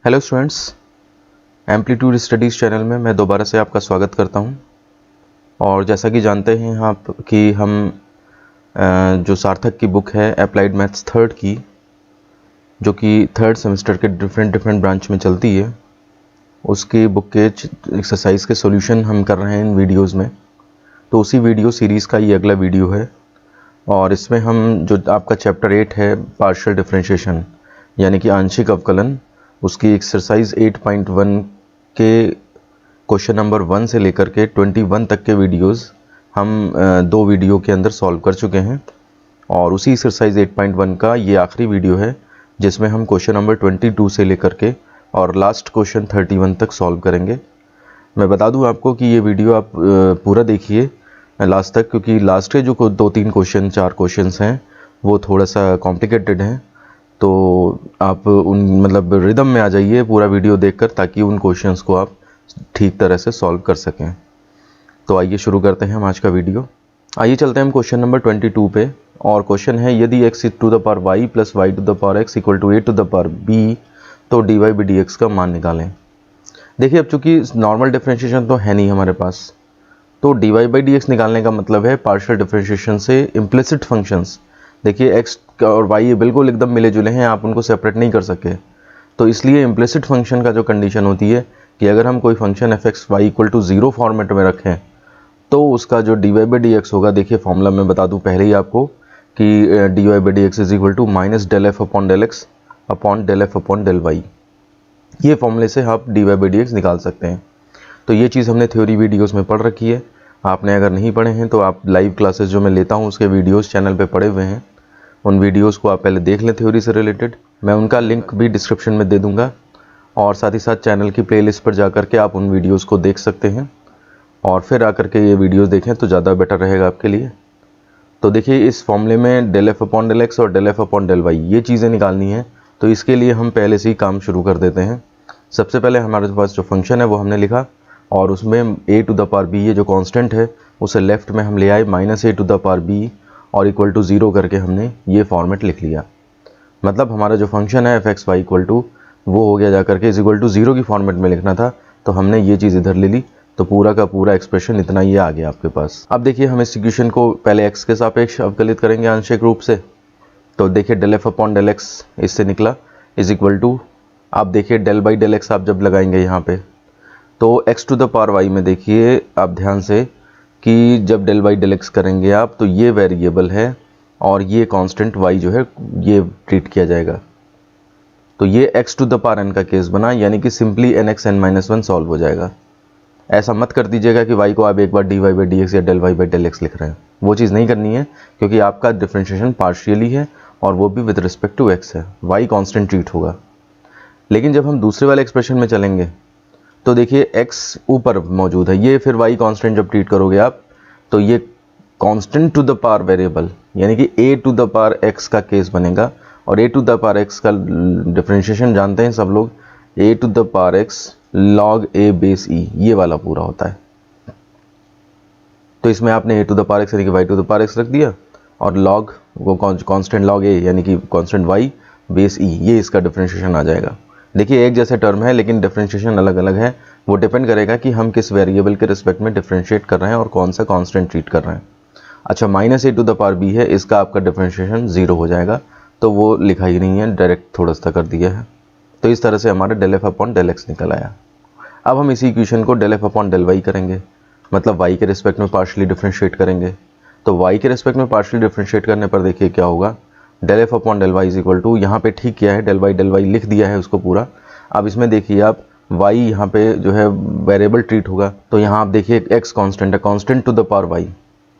Hello students, amplitude studies channel में मैं दोबारा से आपका स्वागत करता हूं। और जैसा कि जानते हैं आप कि हम जो सार्थक की बुक है अप्लाइड मैथ्स थर्ड की, जो कि थर्ड सेमेस्टर के डिफरेंट ब्रांच में चलती है, उसकी बुक के एक्सरसाइज के सॉल्यूशन हम कर रहे हैं इन वीडियोज़ में। तो उसी वीडियो सीरीज़ का ये अगला वीडियो है और इसमें हम जो आपका चैप्टर 8 है पार्शियल डिफरेंशिएशन यानी कि आंशिक अवकलन, उसकी एक्सरसाइज 8.1 के क्वेश्चन नंबर 1 से लेकर के 21 तक के वीडियोस हम दो वीडियो के अंदर सॉल्व कर चुके हैं। और उसी एक्सरसाइज 8.1 का ये आखिरी वीडियो है जिसमें हम क्वेश्चन नंबर 22 से लेकर के और लास्ट क्वेश्चन 31 तक सॉल्व करेंगे। मैं बता दूं आपको कि ये वीडियो आप पूरा देखिए लास्ट तक, क्योंकि लास्ट के जो 2-3 क्वेश्चन 4 क्वेश्चंस हैं वो थोड़ा सा कॉम्प्लिकेटेड हैं। तो आप उन रिदम में आ जाइए पूरा वीडियो देखकर, ताकि उन क्वेश्चंस को आप ठीक तरह से सॉल्व कर सकें। तो आइए शुरू करते हैं हम आज का वीडियो। आइए चलते हैं हम क्वेश्चन नंबर 22 पे। और क्वेश्चन है, यदि x to the power y plus Y to the power x equal to a to the power b तो dy बाई dx का मान निकालें। देखिए, अब चूंकि नॉर्मल डिफरेंशिएशन तो है नहीं हमारे पास, तो dy बाई dx निकालने का मतलब है पार्शियल डिफरेंशिएशन से इम्प्लिसिट फंक्शंस। देखिए x और y बिल्कुल एकदम मिले जुले हैं, आप उनको सेपरेट नहीं कर सके। तो इसलिए इम्प्लिसिट फंक्शन का जो कंडीशन होती है कि अगर हम कोई function F X Y equal to 0 format में रखें तो उसका जो D Y by D X होगा, देखिए फॉर्मूला मैं बता दूं पहले ही आपको कि D Y by D X is equal to minus del F upon del x upon del F upon del Y. ये फॉर्मूले से आप D Y by D X निकाल सकते हैं। तो ये चीज़ हमने थ्योरी वीडियोज़ में पढ़ रखी है। आपने अगर नहीं पढ़े हैं तो आप लाइव क्लासेस जो मैं लेता हूँ उसके वीडियोज़ चैनल पर पड़े हुए हैं, उन वीडियोज़ को आप पहले देख लें थ्योरी से रिलेटेड। मैं उनका लिंक भी डिस्क्रिप्शन में दे दूँगा और साथ ही साथ चैनल की प्लेलिस्ट पर जाकर के आप उन वीडियोस को देख सकते हैं और फिर आकर के ये वीडियोस देखें तो ज़्यादा बेटर रहेगा आपके लिए। तो देखिए, इस फॉर्मूले में del F upon del x और del F upon del Y ये चीज़ें निकालनी है। तो इसके लिए हम पहले से ही काम शुरू कर देते हैं। सबसे पहले हमारे पास जो फंक्शन है वो हमने लिखा और उसमें ए टू द पावर बी, ये जो कॉन्स्टेंट है उसे लेफ्ट में हम ले आए minus A to the power B और इक्वल टू 0 करके हमने ये फॉर्मेट लिख लिया। मतलब हमारा जो फंक्शन है F X Y equal to वो हो गया जाकर के इज इक्वल टू 0 की फॉर्मेट में लिखना था, तो हमने ये चीज़ इधर ले ली। तो पूरा का पूरा एक्सप्रेशन इतना ही आ गया आपके पास। अब देखिए, हम इस इक्वेशन को पहले x के सापेक्ष अवकलित करेंगे आंशिक रूप से। तो देखिए del F upon del X इससे निकला इज इक्वल टू, आप देखिए डेल बाई डेल एक्स आप जब लगाएंगे यहाँ पे तो x to the power y में देखिए आप ध्यान से कि जब डेल बाई डेल एक्स करेंगे आप तो ये वेरिएबल है और ये कांस्टेंट y जो है ये ट्रीट किया जाएगा। तो ये x to the power n का केस बना, यानी कि सिंपली nx n-1 सॉल्व हो जाएगा। ऐसा मत कर दीजिएगा कि y को आप एक बार dy बाई dx या del y by del x लिख रहे हैं, वो चीज़ नहीं करनी है, क्योंकि आपका डिफरेंशिएशन पार्शियली है और वो भी विद रिस्पेक्ट टू x है, y कांस्टेंट ट्रीट होगा। लेकिन जब हम दूसरे वाले एक्सप्रेशन में चलेंगे तो देखिए x ऊपर मौजूद है, ये फिर y कांस्टेंट जब ट्रीट करोगे आप तो ये constant to the power variable यानी कि a to the power x का केस बनेगा। और a to the power x का डिफरेंशिएशन जानते हैं सब लोग, a to the power x log a base e, ये वाला पूरा होता है। तो इसमें आपने a to the power x यानी कि y to the power x रख दिया और log वो कांस्टेंट log a यानी कि कांस्टेंट y बेस e, ये इसका डिफरेंशिएशन आ जाएगा। देखिए एक जैसे टर्म है लेकिन डिफरेंशिएशन अलग अलग है, वो डिपेंड करेगा कि हम किस वेरिएबल के रिस्पेक्ट में डिफरेंशिएट कर रहे हैं और कौन सा कांस्टेंट ट्रीट कर रहे हैं। अच्छा, minus A to the power B है, इसका आपका डिफरेंशिएशन 0 हो जाएगा, तो वो लिखा ही नहीं है, डायरेक्ट थोड़ा सा कर दिया है। तो इस तरह से हमारा del F upon del X निकल आया। अब हम इसी इक्वेशन को del F upon del Y करेंगे, मतलब वाई के रिस्पेक्ट में पार्शियली डिफरेंशिएट करेंगे। तो वाई के रिस्पेक्ट में पार्शियली डिफरेंशिएट करने पर देखिए क्या होगा, del F upon del Y is equal to, यहाँ पे ठीक किया है डेल वाई लिख दिया है उसको पूरा। अब इसमें देखिए आप y यहाँ पे जो है वेरिएबल ट्रीट होगा, तो यहाँ आप देखिए x कांस्टेंट है, constant to the power y,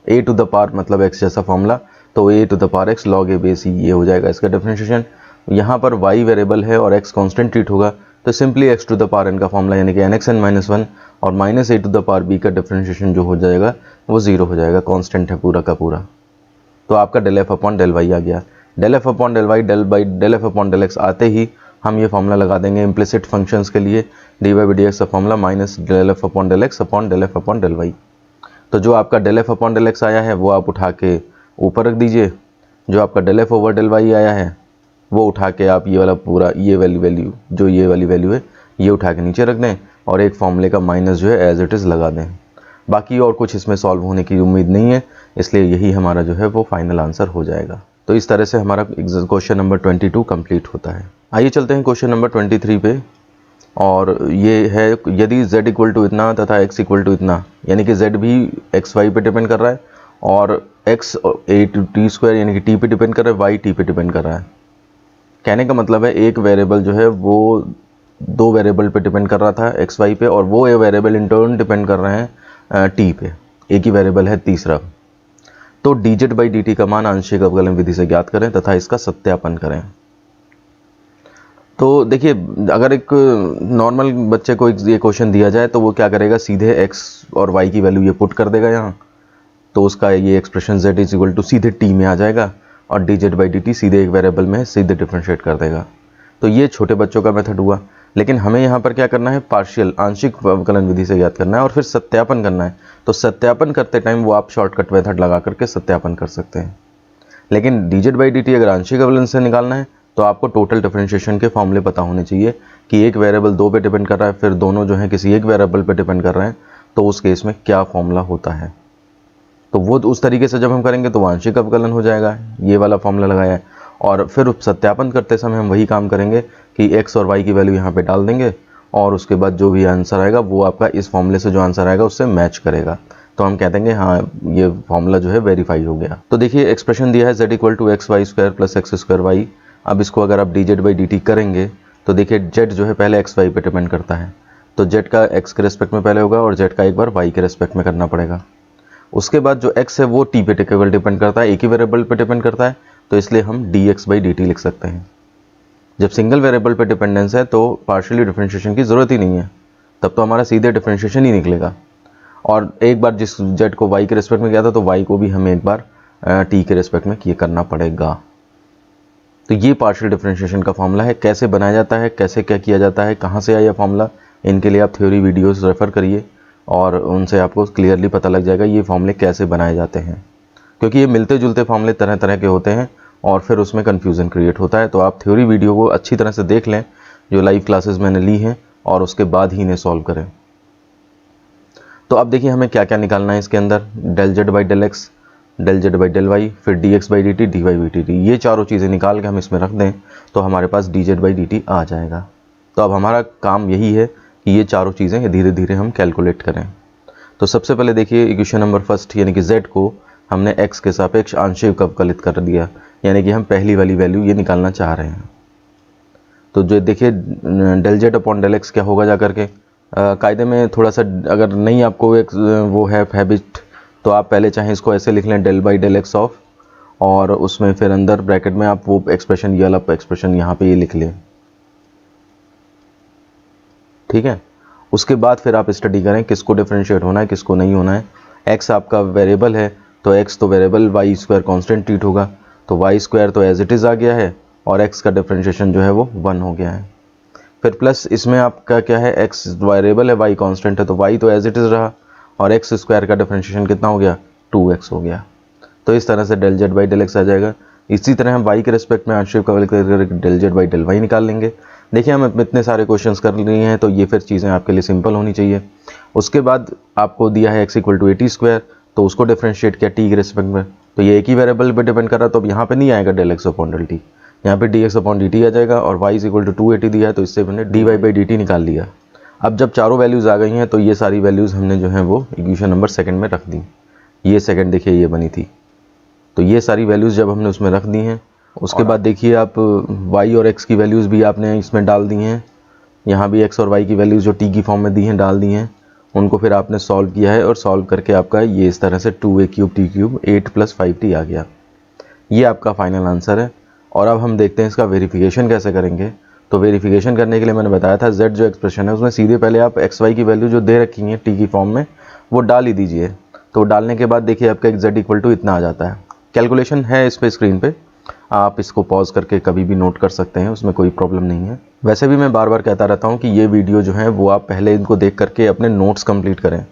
a to the power मतलब x जैसा फॉर्मूला, तो a to the power x log a base e, ये हो जाएगा इसका डिफरेंशिएशन। यहाँ पर y वेरिएबल है और x कांस्टेंट ट्रीट होगा, तो simply x to the power n का फॉर्मूला यानी कि nx n-1 और minus a to the power b का डिफरेंशिएशन जो हो जाएगा वो 0 हो जाएगा, कांस्टेंट है पूरा का पूरा। तो आपका del F upon del y आ गया। Del F upon del y del F upon del x आते ही हम ये फॉर्मूला लगा देंगे इम्प्लिसिट फंक्शंस के लिए, d Y by D x का formula minus del F upon del x upon del F upon del y. तो जो आपका del F upon del x आया है वो आप उठा के ऊपर रख दीजिए, जो आपका del F over del Y आया है वो उठा के आप ये वाला पूरा ये वाली वैल्यू जो ये वाली वैल्यू है ये उठा के नीचे रख दें और एक फॉर्मूले का माइनस जो है एज इट इज़ लगा दें। बाकी और कुछ इसमें सॉल्व होने की उम्मीद नहीं है, इसलिए यही हमारा जो है वो फाइनल आंसर हो जाएगा। तो इस तरह से हमारा क्वेश्चन नंबर 22 कंप्लीट होता है। आइए चलते हैं क्वेश्चन नंबर 23 पे, और ये है यदि z इक्वल टू इतना तथा x इक्वल टू इतना, यानी कि z भी एक्स वाई पे डिपेंड कर रहा है और x a t स्क्वायर यानी कि t पे डिपेंड कर रहा है, y t पे डिपेंड कर रहा है। कहने का मतलब है एक वेरिएबल जो है वो दो वेरिएबल पे डिपेंड कर रहा था एक्स वाई पे, और वो ये वेरिएबल इन टर्न डिपेंड कर रहे हैं टी पे, एक ही वेरिएबल है तीसरा। तो dz बाई dt का मान आंशिक अवकलन विधि से ज्ञात करें तथा इसका सत्यापन करें। तो देखिए, अगर एक नॉर्मल बच्चे को ये क्वेश्चन दिया जाए तो वो क्या करेगा, सीधे x और y की वैल्यू ये पुट कर देगा यहाँ, तो उसका ये expression z is equal to सीधे t में आ जाएगा और dz बाई dt सीधे एक वेरिएबल में सीधे डिफरेंशिएट कर देगा। तो ये छोटे बच्चों का मेथड हुआ। लेकिन हमें यहाँ पर क्या करना है, पार्शियल आंशिक अवकलन विधि से ज्ञात करना है और फिर सत्यापन करना है। तो सत्यापन करते टाइम वो आप शॉर्टकट मेथड लगा करके सत्यापन कर सकते हैं। लेकिन dz बाई dt अगर आंशिक अवकलन से निकालना है तो आपको टोटल डिफरेंशिएशन के फॉर्मूले पता होने चाहिए कि एक वेरिएबल दो पे डिपेंड कर रहा है, फिर दोनों जो है किसी एक वेरिएबल पे डिपेंड कर रहे हैं, तो उस केस में क्या फॉर्मूला होता है। तो वो उस तरीके से जब हम करेंगे तो आंशिक अवकलन हो जाएगा, ये वाला फॉर्मूला लगाया है। और फिर सत्यापन करते समय हम वही काम करेंगे कि x और y की वैल्यू यहाँ पे डाल देंगे और उसके बाद जो भी आंसर आएगा वो आपका इस फॉर्मूले से जो आंसर आएगा उससे मैच करेगा। तो हम कह देंगे हाँ ये फॉर्मूला जो है वेरीफाई हो गया। तो देखिए एक्सप्रेशन दिया है z equal to X Y square plus x square Y. अब इसको अगर आप dz बाई dt करेंगे तो देखिए z जो है पहले एक्स वाई पे डिपेंड करता है, तो z का x के रेस्पेक्ट में पहले होगा और z का एक बार y के रेस्पेक्ट में करना पड़ेगा। उसके बाद जो x है वो t पे केवल डिपेंड करता है, एक ही वेरिएबल पे डिपेंड करता है, तो इसलिए हम dx बाई dt लिख सकते हैं। जब सिंगल वेरिएबल पे डिपेंडेंस है तो पार्शियली डिफरेंशिएशन की ज़रूरत ही नहीं है, तब तो हमारा सीधे डिफरेंशिएशन ही निकलेगा। और एक बार जिस z को y के रेस्पेक्ट में किया था तो y को भी हमें एक बार t के रेस्पेक्ट में ये करना पड़ेगा। तो ये पार्शियल डिफरेंशिएशन का फॉर्मूला है। कैसे बनाया जाता है, कैसे क्या किया जाता है, कहाँ से आया फॉर्मूला, इनके लिए आप थ्योरी वीडियोस रेफ़र करिए और उनसे आपको क्लियरली पता लग जाएगा ये फॉर्मूले कैसे बनाए जाते हैं। क्योंकि ये मिलते जुलते फॉर्मूले तरह तरह के होते हैं और फिर उसमें कन्फ्यूज़न क्रिएट होता है। तो आप थ्योरी वीडियो को अच्छी तरह से देख लें जो लाइव क्लासेस मैंने ली हैं और उसके बाद ही इन्हें सॉल्व करें। तो अब देखिए हमें क्या क्या निकालना है इसके अंदर, del Z by del x, del Z by del y, फिर D x by D t, d Y by D t, ये चारों चीज़ें निकाल के हम इसमें रख दें तो हमारे पास d z by D t आ जाएगा। तो अब हमारा काम यही है कि ये चारों चीज़ें धीरे धीरे हम कैलकुलेट करें। तो सबसे पहले देखिए इक्वेशन नंबर फर्स्ट यानी कि z को हमने x के सापेक्ष आंशिक अवकलित कर दिया, यानी कि हम पहली वाली वैल्यू ये निकालना चाह रहे हैं। तो जो देखिए del Z upon del X क्या होगा जा करके, कायदे में थोड़ा सा अगर नहीं आपको एक वो है हैबिट तो आप पहले चाहें इसको ऐसे लिख लें del by del x of, और उसमें फिर अंदर ब्रैकेट में आप वो एक्सप्रेशन ये वाला एक्सप्रेशन यहाँ पे ये लिख लें, ठीक है। उसके बाद फिर आप स्टडी करें किसको डिफरेंशिएट होना है किसको नहीं होना है। x आपका वेरिएबल है तो x तो variable, y square constant treat होगा, तो y स्क्वायर तो एज इट इज़ आ गया है और x का डिफरेंशिएशन जो है वो 1 हो गया है। फिर प्लस इसमें आपका क्या है, x वेरिएबल है, y कांस्टेंट है, तो y तो एज इट इज़ रहा और x स्क्वायर का डिफरेंशिएशन कितना हो गया, 2x हो गया। तो इस तरह से del Z by del x आ जाएगा। इसी तरह हम y के रेस्पेक्ट में आंशिक अवकलित करके del Z by del Y निकाल लेंगे। देखिए हम इतने सारे क्वेश्चंस कर लिए हैं तो ये फिर चीज़ें आपके लिए सिंपल होनी चाहिए। उसके बाद आपको दिया है x equal to A T square, तो उसको डिफरेंशिएट किया t के रेस्पेक्ट में, तो ये एक ही वेरिएबल पे डिपेंड कर रहा है, तो अब यहाँ पे नहीं आएगा del x upon del t, यहाँ पे d x upon d t आ जाएगा। और y इज इक्वल टू 280 दिया है तो इससे मैंने D Y by D T निकाल लिया। अब जब चारों वैल्यूज़ आ गई हैं तो ये सारी वैल्यूज़ हमने जो है वो इक्वेशन नंबर सेकंड में रख दी। ये सेकंड देखिए ये बनी थी, तो ये सारी वैल्यूज़ जब हमने उसमें रख दी हैं, उसके बाद देखिए आप y और x की वैल्यूज़ भी आपने इसमें डाल दी हैं। यहाँ भी x और y की वैल्यूज़ जो t की फॉर्म में दी हैं डाल दी हैं, उनको फिर आपने सॉल्व किया है और सॉल्व करके आपका ये इस तरह से 2a cube t cube 8 + 5t आ गया। ये आपका फाइनल आंसर है। और अब हम देखते हैं इसका वेरिफिकेशन कैसे करेंगे। तो वेरिफिकेशन करने के लिए मैंने बताया था z जो एक्सप्रेशन है उसमें सीधे पहले आप x y की वैल्यू जो दे रखी है t की फॉर्म में वो डाल ही दीजिए। तो डालने के बाद देखिए आपका z इक्वल टू इतना आ जाता है। कैलकुलेशन है इस पर स्क्रीन पे, आप इसको पॉज करके कभी भी नोट कर सकते हैं, उसमें कोई प्रॉब्लम नहीं है। वैसे भी मैं बार बार कहता रहता हूँ कि ये वीडियो जो है वो आप पहले इनको देख करके अपने नोट्स कंप्लीट करें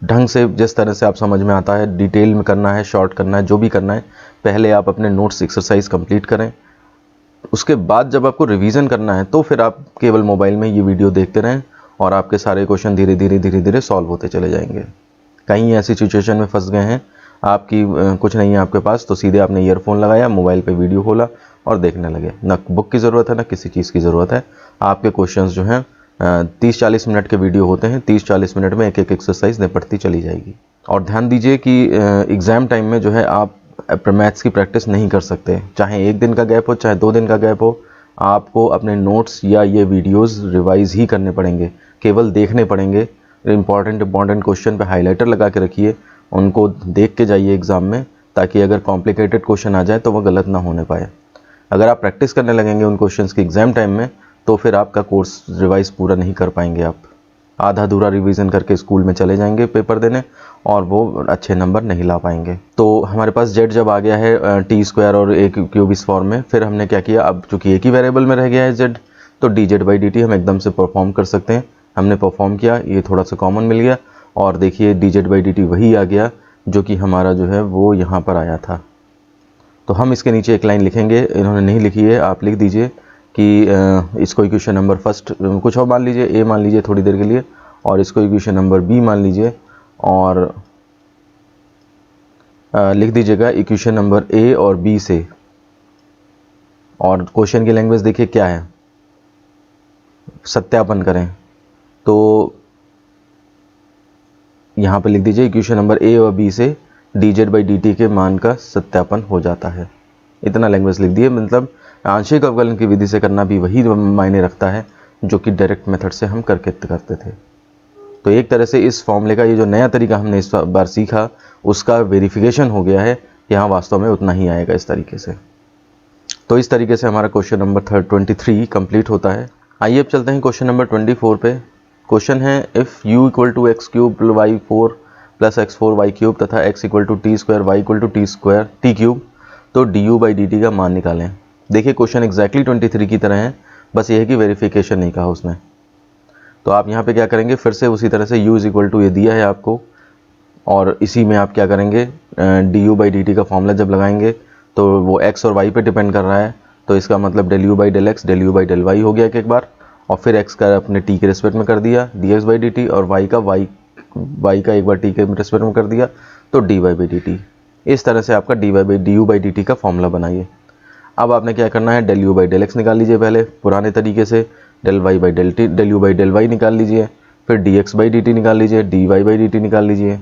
ढंग से, जिस तरह से आप समझ में आता है, डिटेल में करना है, शॉर्ट करना है, जो भी करना है, पहले आप अपने नोट्स एक्सरसाइज कंप्लीट करें। उसके बाद जब आपको रिवीजन करना है तो फिर आप केवल मोबाइल में ये वीडियो देखते रहें और आपके सारे क्वेश्चन धीरे धीरे सॉल्व होते चले जाएंगे। कहीं ऐसी सिचुएशन में फंस गए हैं आपकी कुछ नहीं है आपके पास, तो सीधे आपने ईयरफोन लगाया, मोबाइल पे वीडियो खोला और देखने लगे। ना बुक की ज़रूरत है ना किसी चीज़ की ज़रूरत है। आपके क्वेश्चंस जो हैं 30-40 मिनट के वीडियो होते हैं, 30-40 मिनट में एक एक एक्सरसाइज निपटती चली जाएगी। और ध्यान दीजिए कि एग्ज़ाम टाइम में जो है आप मैथ्स की प्रैक्टिस नहीं कर सकते। चाहे 1 दिन का गैप हो, चाहे 2 दिन का गैप हो, आपको अपने नोट्स या ये वीडियोस रिवाइज़ ही करने पड़ेंगे, केवल देखने पड़ेंगे। इंपॉर्टेंट क्वेश्चन पे हाइलाइटर लगा के रखिए, उनको देख के जाइए एग्ज़ाम में, ताकि अगर कॉम्प्लिकेटेड क्वेश्चन आ जाए तो वह गलत ना होने पाए। अगर आप प्रैक्टिस करने लगेंगे उन क्वेश्चंस की एग्ज़ाम टाइम में, तो फिर आपका कोर्स रिवाइज़ पूरा नहीं कर पाएंगे। आप आधा अधूरा रिवीजन करके स्कूल में चले जाएंगे पेपर देने और वो अच्छे नंबर नहीं ला पाएंगे। तो हमारे पास जेड जब आ गया है टी स्क्वायर और ए क्यूब इस फॉर्म में, फिर हमने क्या किया, अब चूंकि एक ही वेरिएबल में रह गया है जेड, तो D z by D T हम एकदम से परफॉर्म कर सकते हैं। हमने परफॉर्म किया, ये थोड़ा सा कॉमन मिल गया और देखिए D z by D T वही आ गया जो कि हमारा जो है वो यहाँ पर आया था। तो हम इसके नीचे एक लाइन लिखेंगे, इन्होंने नहीं लिखी है, आप लिख दीजिए कि इसको इक्वेशन नंबर फर्स्ट कुछ और मान लीजिए, ए मान लीजिए थोड़ी देर के लिए, और इसको इक्वेशन नंबर बी मान लीजिए, और लिख दीजिएगा इक्वेशन नंबर ए और बी से। और क्वेश्चन की लैंग्वेज देखिए क्या है, सत्यापन करें, तो यहाँ पे लिख दीजिए इक्वेशन नंबर ए और बी से D z by D T के मान का सत्यापन हो जाता है। इतना लैंग्वेज लिख दिए। मतलब आंशिक अवकलन की विधि से करना भी वही मायने रखता है जो कि डायरेक्ट मेथड से हम करते थे। तो एक तरह से इस फॉर्मूले का ये जो नया तरीका हमने इस बार सीखा, उसका वेरिफिकेशन हो गया है कि हाँ वास्तव में उतना ही आएगा इस तरीके से। तो इस तरीके से हमारा क्वेश्चन नंबर 23 कंप्लीट होता है। आइए अब चलते हैं क्वेश्चन नंबर 24 पे। क्वेश्चन है if u equal to x cube y 4 plus x 4 y cube तथा x equal to t square y equal to t square t cube, तो d you by D T का मान निकालें। देखिए question exactly 23 की तरह है, बस ये है कि वेरिफिकेशन नहीं कहा उसने। तो आप यहाँ पे क्या करेंगे, फिर से उसी तरह से u इज इक्वल टू ये दिया है आपको, और इसी में आप क्या करेंगे, D you by D T का फॉर्मूला जब लगाएंगे तो वो x और y पे डिपेंड कर रहा है, तो इसका मतलब del U by del x del U by del Y हो गया एक बार, और फिर x का अपने t के रिस्पेक्ट में कर दिया D x by D T, और y का एक बार t के रिस्पेक्ट में कर दिया तो D Y by D T. इस तरह से आपका D you by D T का फॉर्मूला बनाइए। अब आपने क्या करना है, del U by del X निकाल लीजिए पहले पुराने तरीके से, del Y by del T, del U by del Y निकाल लीजिए, फिर D x by D T निकाल लीजिए, D Y by D T निकाल लीजिए।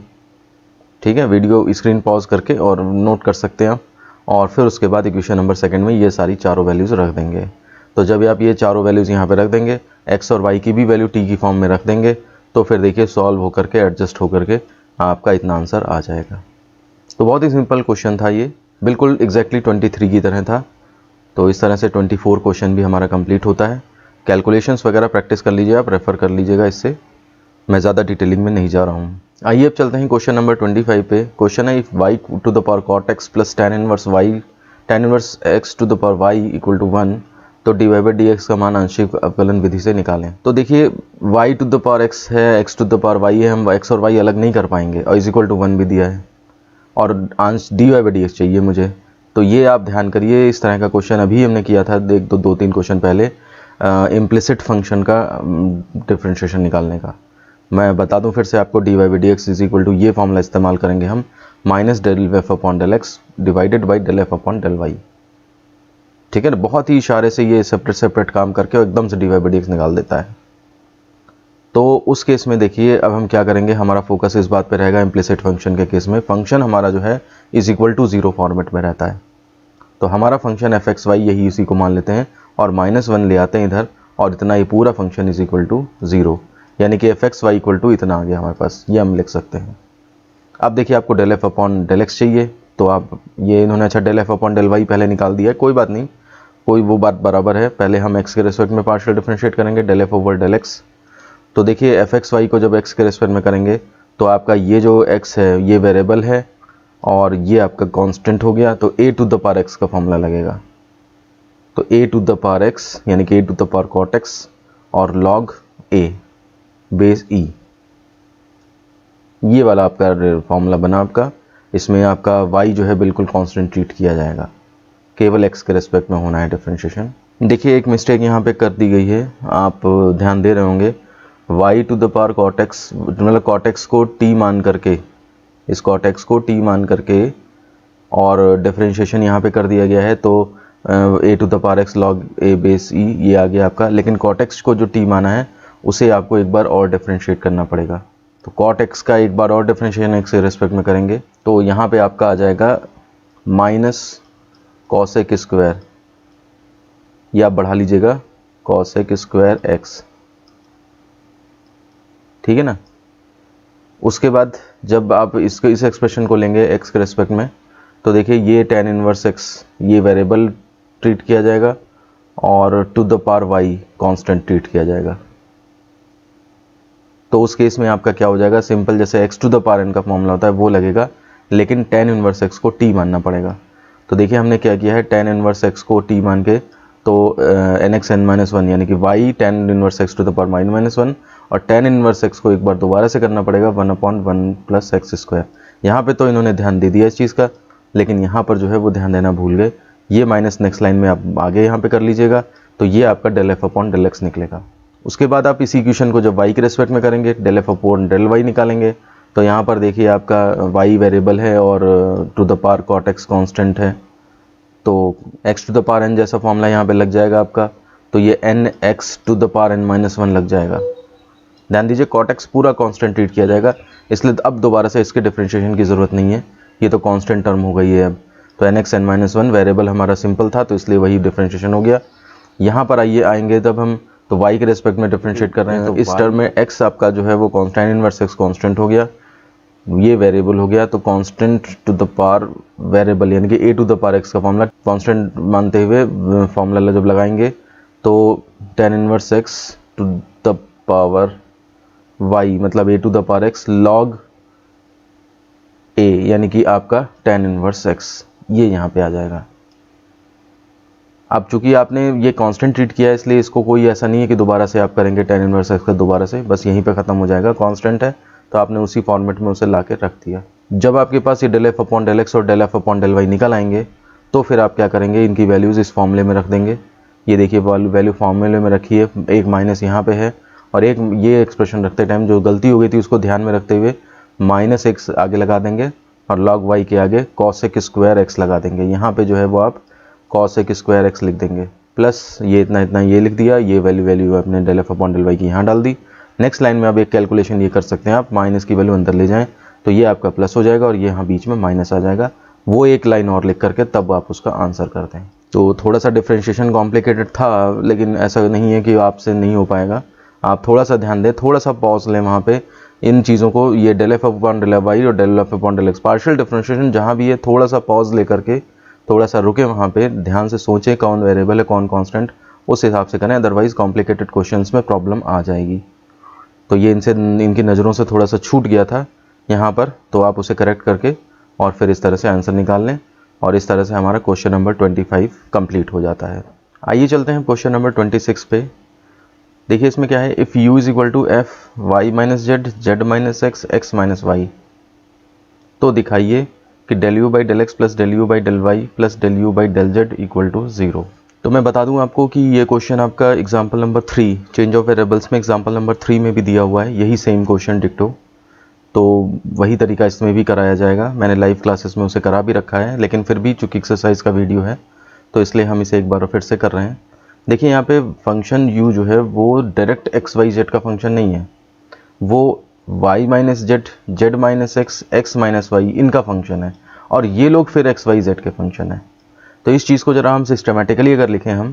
ठीक है, वीडियो स्क्रीन पॉज करके और नोट कर सकते हैं आप, और फिर उसके बाद इक्वेशन नंबर सेकंड में ये सारी चारों वैल्यूज़ रख देंगे। तो जब आप ये चारों वैल्यूज़ यहाँ पे रख देंगे, एक्स और वाई की भी वैल्यू टी की फॉर्म में रख देंगे, तो फिर देखिए सॉल्व होकर के एडजस्ट होकर के आपका इतना आंसर आ जाएगा। तो बहुत ही सिंपल क्वेश्चन था ये, बिल्कुल एग्जैक्टली 23 की तरह था। तो इस तरह से 24 क्वेश्चन भी हमारा कंप्लीट होता है। कैलकुलेशंस वगैरह प्रैक्टिस कर लीजिए, आप रेफ़र कर लीजिएगा, इससे मैं ज़्यादा डिटेलिंग में नहीं जा रहा हूँ। आइए अब चलते हैं क्वेश्चन नंबर 25 पे। क्वेश्चन है if Y to the power cot X plus tan inverse X to the power Y equal to 1, तो D Y by D x का मान आंशिक अवकलन विधि से निकालें। तो देखिए y to the power x है, x to the power y है, हम x और y अलग नहीं कर पाएंगे, और इज इक्वल टू 1 भी दिया है, और अंश D Y by D X चाहिए मुझे। तो ये आप ध्यान करिए, इस तरह का क्वेश्चन अभी हमने किया था दो तीन क्वेश्चन पहले, इम्प्लिसिट फंक्शन का डिफ्रेंशिएशन निकालने का। मैं बता दूं फिर से आपको, D Y by D X is equal to ये फॉर्मूला इस्तेमाल करेंगे हम, minus del F upon del X divided by del F upon del Y. ठीक है ना, बहुत ही इशारे से ये सेपरेट काम करके और एकदम से D Y by D X निकाल देता है। तो उस केस में देखिए अब हम क्या करेंगे, हमारा फोकस इस बात पे रहेगा, इम्प्लिसिट फंक्शन के केस में फंक्शन हमारा जो है इज इक्वल टू 0 फॉर्मेट में रहता है। तो हमारा फंक्शन एफ एक्स वाई यही इसी को मान लेते हैं और -1 ले आते हैं इधर, और इतना ये पूरा फंक्शन इज इक्वल टू 0, यानी कि F X Y equal to इतना आ गया हमारे पास, ये हम लिख सकते हैं। अब देखिए आपको del F upon del X चाहिए, तो आप ये इन्होंने अच्छा del F upon del Y पहले निकाल दिया है, कोई बात नहीं, कोई वो बात बराबर है। पहले हम एक्स के रेस्पेक्ट में पार्शियल डिफरेंशिएट करेंगे, del F over del X. तो देखिए एफ एक्स वाई को जब एक्स के रेस्पेक्ट में करेंगे तो आपका ये जो एक्स है ये वेरिएबल है और ये आपका कांस्टेंट हो गया, तो a to the power x का फॉर्मूला लगेगा। तो a to the power x यानी कि a to the power cot x और लॉग ए बेस ई, ये वाला आपका फॉर्मूला बना आपका। इसमें आपका y जो है बिल्कुल कांस्टेंट ट्रीट किया जाएगा। केवल x के रेस्पेक्ट में होना है डिफरेंशिएशन। देखिए एक मिस्टेक यहाँ पे कर दी गई है, आप ध्यान दे रहे होंगे, y to the power cot x, मतलब cot x को t मान करके, इस cot x को t मान करके और डिफरेंशिएशन यहाँ पे कर दिया गया है, तो a to the power x log a base e ये आ गया आपका। लेकिन cot x को जो t माना है उसे आपको एक बार और डिफरेंशिएट करना पड़ेगा। तो cot x का एक बार और डिफरेंशिएशन x के रेस्पेक्ट में करेंगे तो यहाँ पे आपका आ जाएगा माइनस कॉसेक स्क्वायर, या आप बढ़ा लीजिएगा कॉसेक स्क्वायर x, ठीक है ना। उसके बाद जब आप इसको इस एक्सप्रेशन को लेंगे x के रेस्पेक्ट में, तो देखिए ये tan इनवर्स x ये वेरिएबल ट्रीट किया जाएगा और to the power y constant treat किया जाएगा। तो उस केस में आपका क्या हो जाएगा, सिंपल जैसे x to the power n का फॉर्मूला होता है वो लगेगा, लेकिन tan इनवर्स x को t मानना पड़ेगा। तो देखिए हमने क्या किया है, tan इनवर्स x को t मान के, तो nx n-1 यानी कि y tan inverse x to the power -1 और tan इनवर्स x को एक बार दोबारा से करना पड़ेगा 1/1 प्लस एक्स स्क्वायर। यहाँ पे तो इन्होंने ध्यान दे दिया इस चीज़ का, लेकिन यहाँ पर जो है वो ध्यान देना भूल गए। ये माइनस नेक्स्ट लाइन में आप आगे यहाँ पे कर लीजिएगा, तो ये आपका del F upon del X निकलेगा। उसके बाद आप इस इक्वेशन को जब y के रेस्पेक्ट में करेंगे, del F upon del Y निकालेंगे, तो यहाँ पर देखिए आपका y वेरिएबल है और to the power cot x constant है, तो x to the power n जैसा फॉर्मूला यहाँ पे लग जाएगा आपका, तो ये n x to the power n-1 लग जाएगा। ध्यान दीजिए cot x पूरा कांस्टेंट ट्रीट किया जाएगा, इसलिए अब दोबारा से इसके डिफरेंशिएशन की ज़रूरत नहीं है, ये तो कांस्टेंट टर्म हो गई है अब। तो nx n-1 वेरिएबल हमारा सिंपल था, तो इसलिए वही डिफरेंशिएशन हो गया। यहाँ पर आएंगे तब हम, तो y के रेस्पेक्ट में डिफरेंशिएट कर रहे हैं, तो इस टर्म में x आपका जो है वो कांस्टेंट इनवर्स x कांस्टेंट हो गया, ये वेरिएबल हो गया, तो constant to the power variable यानी कि a to the power x का फॉर्मूला कांस्टेंट मानते हुए फॉर्मूला जब लगाएंगे तो tan inverse x to the power y मतलब a to the power x log a यानी कि आपका tan इनवर्स x, ये यहाँ पे आ जाएगा। अब चूंकि आपने ये कांस्टेंट ट्रीट किया है, इसलिए इसको कोई ऐसा नहीं है कि दोबारा से आप करेंगे tan इनवर्स x का दोबारा से, बस यहीं पे ख़त्म हो जाएगा। कांस्टेंट है तो आपने उसी फॉर्मेट में उसे ला के रख दिया। जब आपके पास ये del F upon del x और del F upon del y निकल आएंगे, तो फिर आप क्या करेंगे, इनकी वैल्यूज़ इस फॉर्मूले में रख देंगे। ये देखिए वैल्यू फॉर्मूले में रखी है, एक माइनस यहाँ पे है, और एक ये एक्सप्रेशन रखते टाइम जो गलती हो गई थी उसको ध्यान में रखते हुए -x आगे लगा देंगे और log y के आगे cosec स्क्वायर x लगा देंगे। यहाँ पे जो है वो आप cosec स्क्वायर x लिख देंगे, प्लस ये इतना ये लिख दिया, ये वैल्यू अपने del F upon del Y की यहाँ डाल दी। नेक्स्ट लाइन में आप एक कैलकुलेशन ये कर सकते हैं, आप माइनस की वैल्यू अंदर ले जाएं तो ये आपका प्लस हो जाएगा और ये यहाँ बीच में माइनस आ जाएगा। वो एक लाइन और लिख करके तब आप उसका आंसर कर दें। तो थोड़ा सा डिफरेंशिएशन कॉम्प्लिकेटेड था, लेकिन ऐसा नहीं है कि आपसे नहीं हो पाएगा। आप थोड़ा सा ध्यान दें, थोड़ा सा पॉज लें वहाँ पे इन चीज़ों को, ये del F upon del y और del F upon del x partial differentiation जहाँ भी है, थोड़ा सा पॉज ले करके थोड़ा सा रुके, वहाँ पे ध्यान से सोचें कौन वेरिएबल है कौन कांस्टेंट, उस हिसाब से करें, अदरवाइज कॉम्प्लिकेटेड क्वेश्चंस में प्रॉब्लम आ जाएगी। तो ये इनकी नज़रों से थोड़ा सा छूट गया था यहाँ पर, तो आप उसे करेक्ट करके और फिर इस तरह से आंसर निकाल लें, और इस तरह से हमारा क्वेश्चन नंबर 25 कंप्लीट हो जाता है। आइए चलते हैं क्वेश्चन नंबर 26 पे। देखिए इसमें क्या है, if u is equal to F Y minus Z Z minus X X minus Y, तो दिखाइए कि del U by del x plus del U by del Y plus del U by del Z equal to 0। तो मैं बता दूं आपको कि ये क्वेश्चन आपका example number 3 change of variables में एग्जाम्पल नंबर 3 में भी दिया हुआ है, यही सेम क्वेश्चन डिक्टो। तो वही तरीका इसमें भी कराया जाएगा, मैंने लाइव क्लासेस में उसे करा भी रखा है, लेकिन फिर भी चूंकि एक्सरसाइज का वीडियो है तो इसलिए हम इसे एक बार फिर से कर रहे हैं। देखिए यहाँ पे फंक्शन u जो है वो डायरेक्ट एक्स वाई जेड का फंक्शन नहीं है, वो y minus Z Z minus X X minus Y इनका फंक्शन है, और ये लोग फिर एक्स वाई जेड के फंक्शन है। तो इस चीज़ को ज़रा हम सिस्टमेटिकली अगर लिखें हम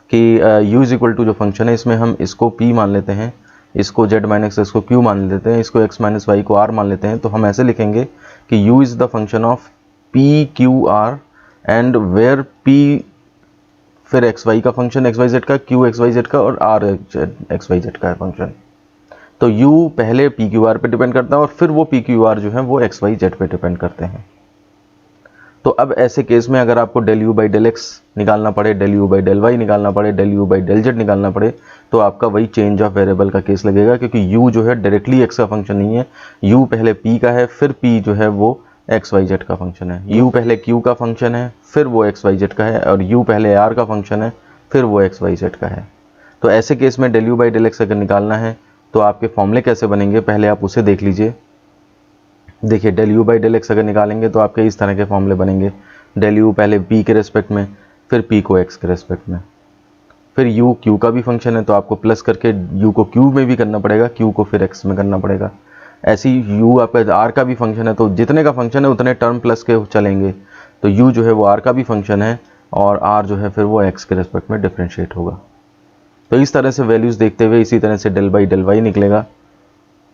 कि u इज इक्वल टू जो फंक्शन है इसमें हम इसको p मान लेते हैं, इसको z माइनस एक्स को q मान लेते हैं, इसको x माइनस वाई को r मान लेते हैं, तो हम ऐसे लिखेंगे कि u is the function of p q r and where p फिर एक्स वाई का फंक्शन एक्स वाई जेड का, q एक्स वाई जेड का और r एक्स वाई जेड का है फंक्शन। तो u पहले पी क्यू आर पे डिपेंड करता है और फिर वो पी क्यू आर जो है वो एक्स वाई जेड पे डिपेंड करते हैं। तो अब ऐसे केस में अगर आपको del U by del X निकालना पड़े, del U by del Y निकालना पड़े, del U by del Z निकालना पड़े, तो आपका वही चेंज ऑफ वेरिएबल का केस लगेगा, क्योंकि u जो है डायरेक्टली एक्स का फंक्शन नहीं है, u पहले p का है, फिर p जो है वो एक्स वाई जेड का फंक्शन है। u पहले q का फंक्शन है, फिर वो एक्स वाई जेड का है, और u पहले r का फंक्शन है, फिर वो एक्स वाई जेड का है। तो ऐसे केस में del u by del x अगर निकालना है तो आपके फॉर्मूले कैसे बनेंगे, पहले आप उसे देख लीजिए। देखिए del u by del x अगर निकालेंगे तो आपके इस तरह के फॉर्मूले बनेंगे। del u पहले p के रेस्पेक्ट में, फिर p को x के रेस्पेक्ट में, फिर u q का भी फंक्शन है तो आपको प्लस करके u को q में भी करना पड़ेगा, q को फिर x में करना पड़ेगा। ऐसी u आपका r का भी फंक्शन है तो जितने का फंक्शन है उतने टर्म प्लस के चलेंगे। तो u जो है वो r का भी फंक्शन है और r जो है फिर वो x के रेस्पेक्ट में डिफ्रेंशिएट होगा। तो इस तरह से वैल्यूज़ देखते हुए इसी तरह से del बाई del y निकलेगा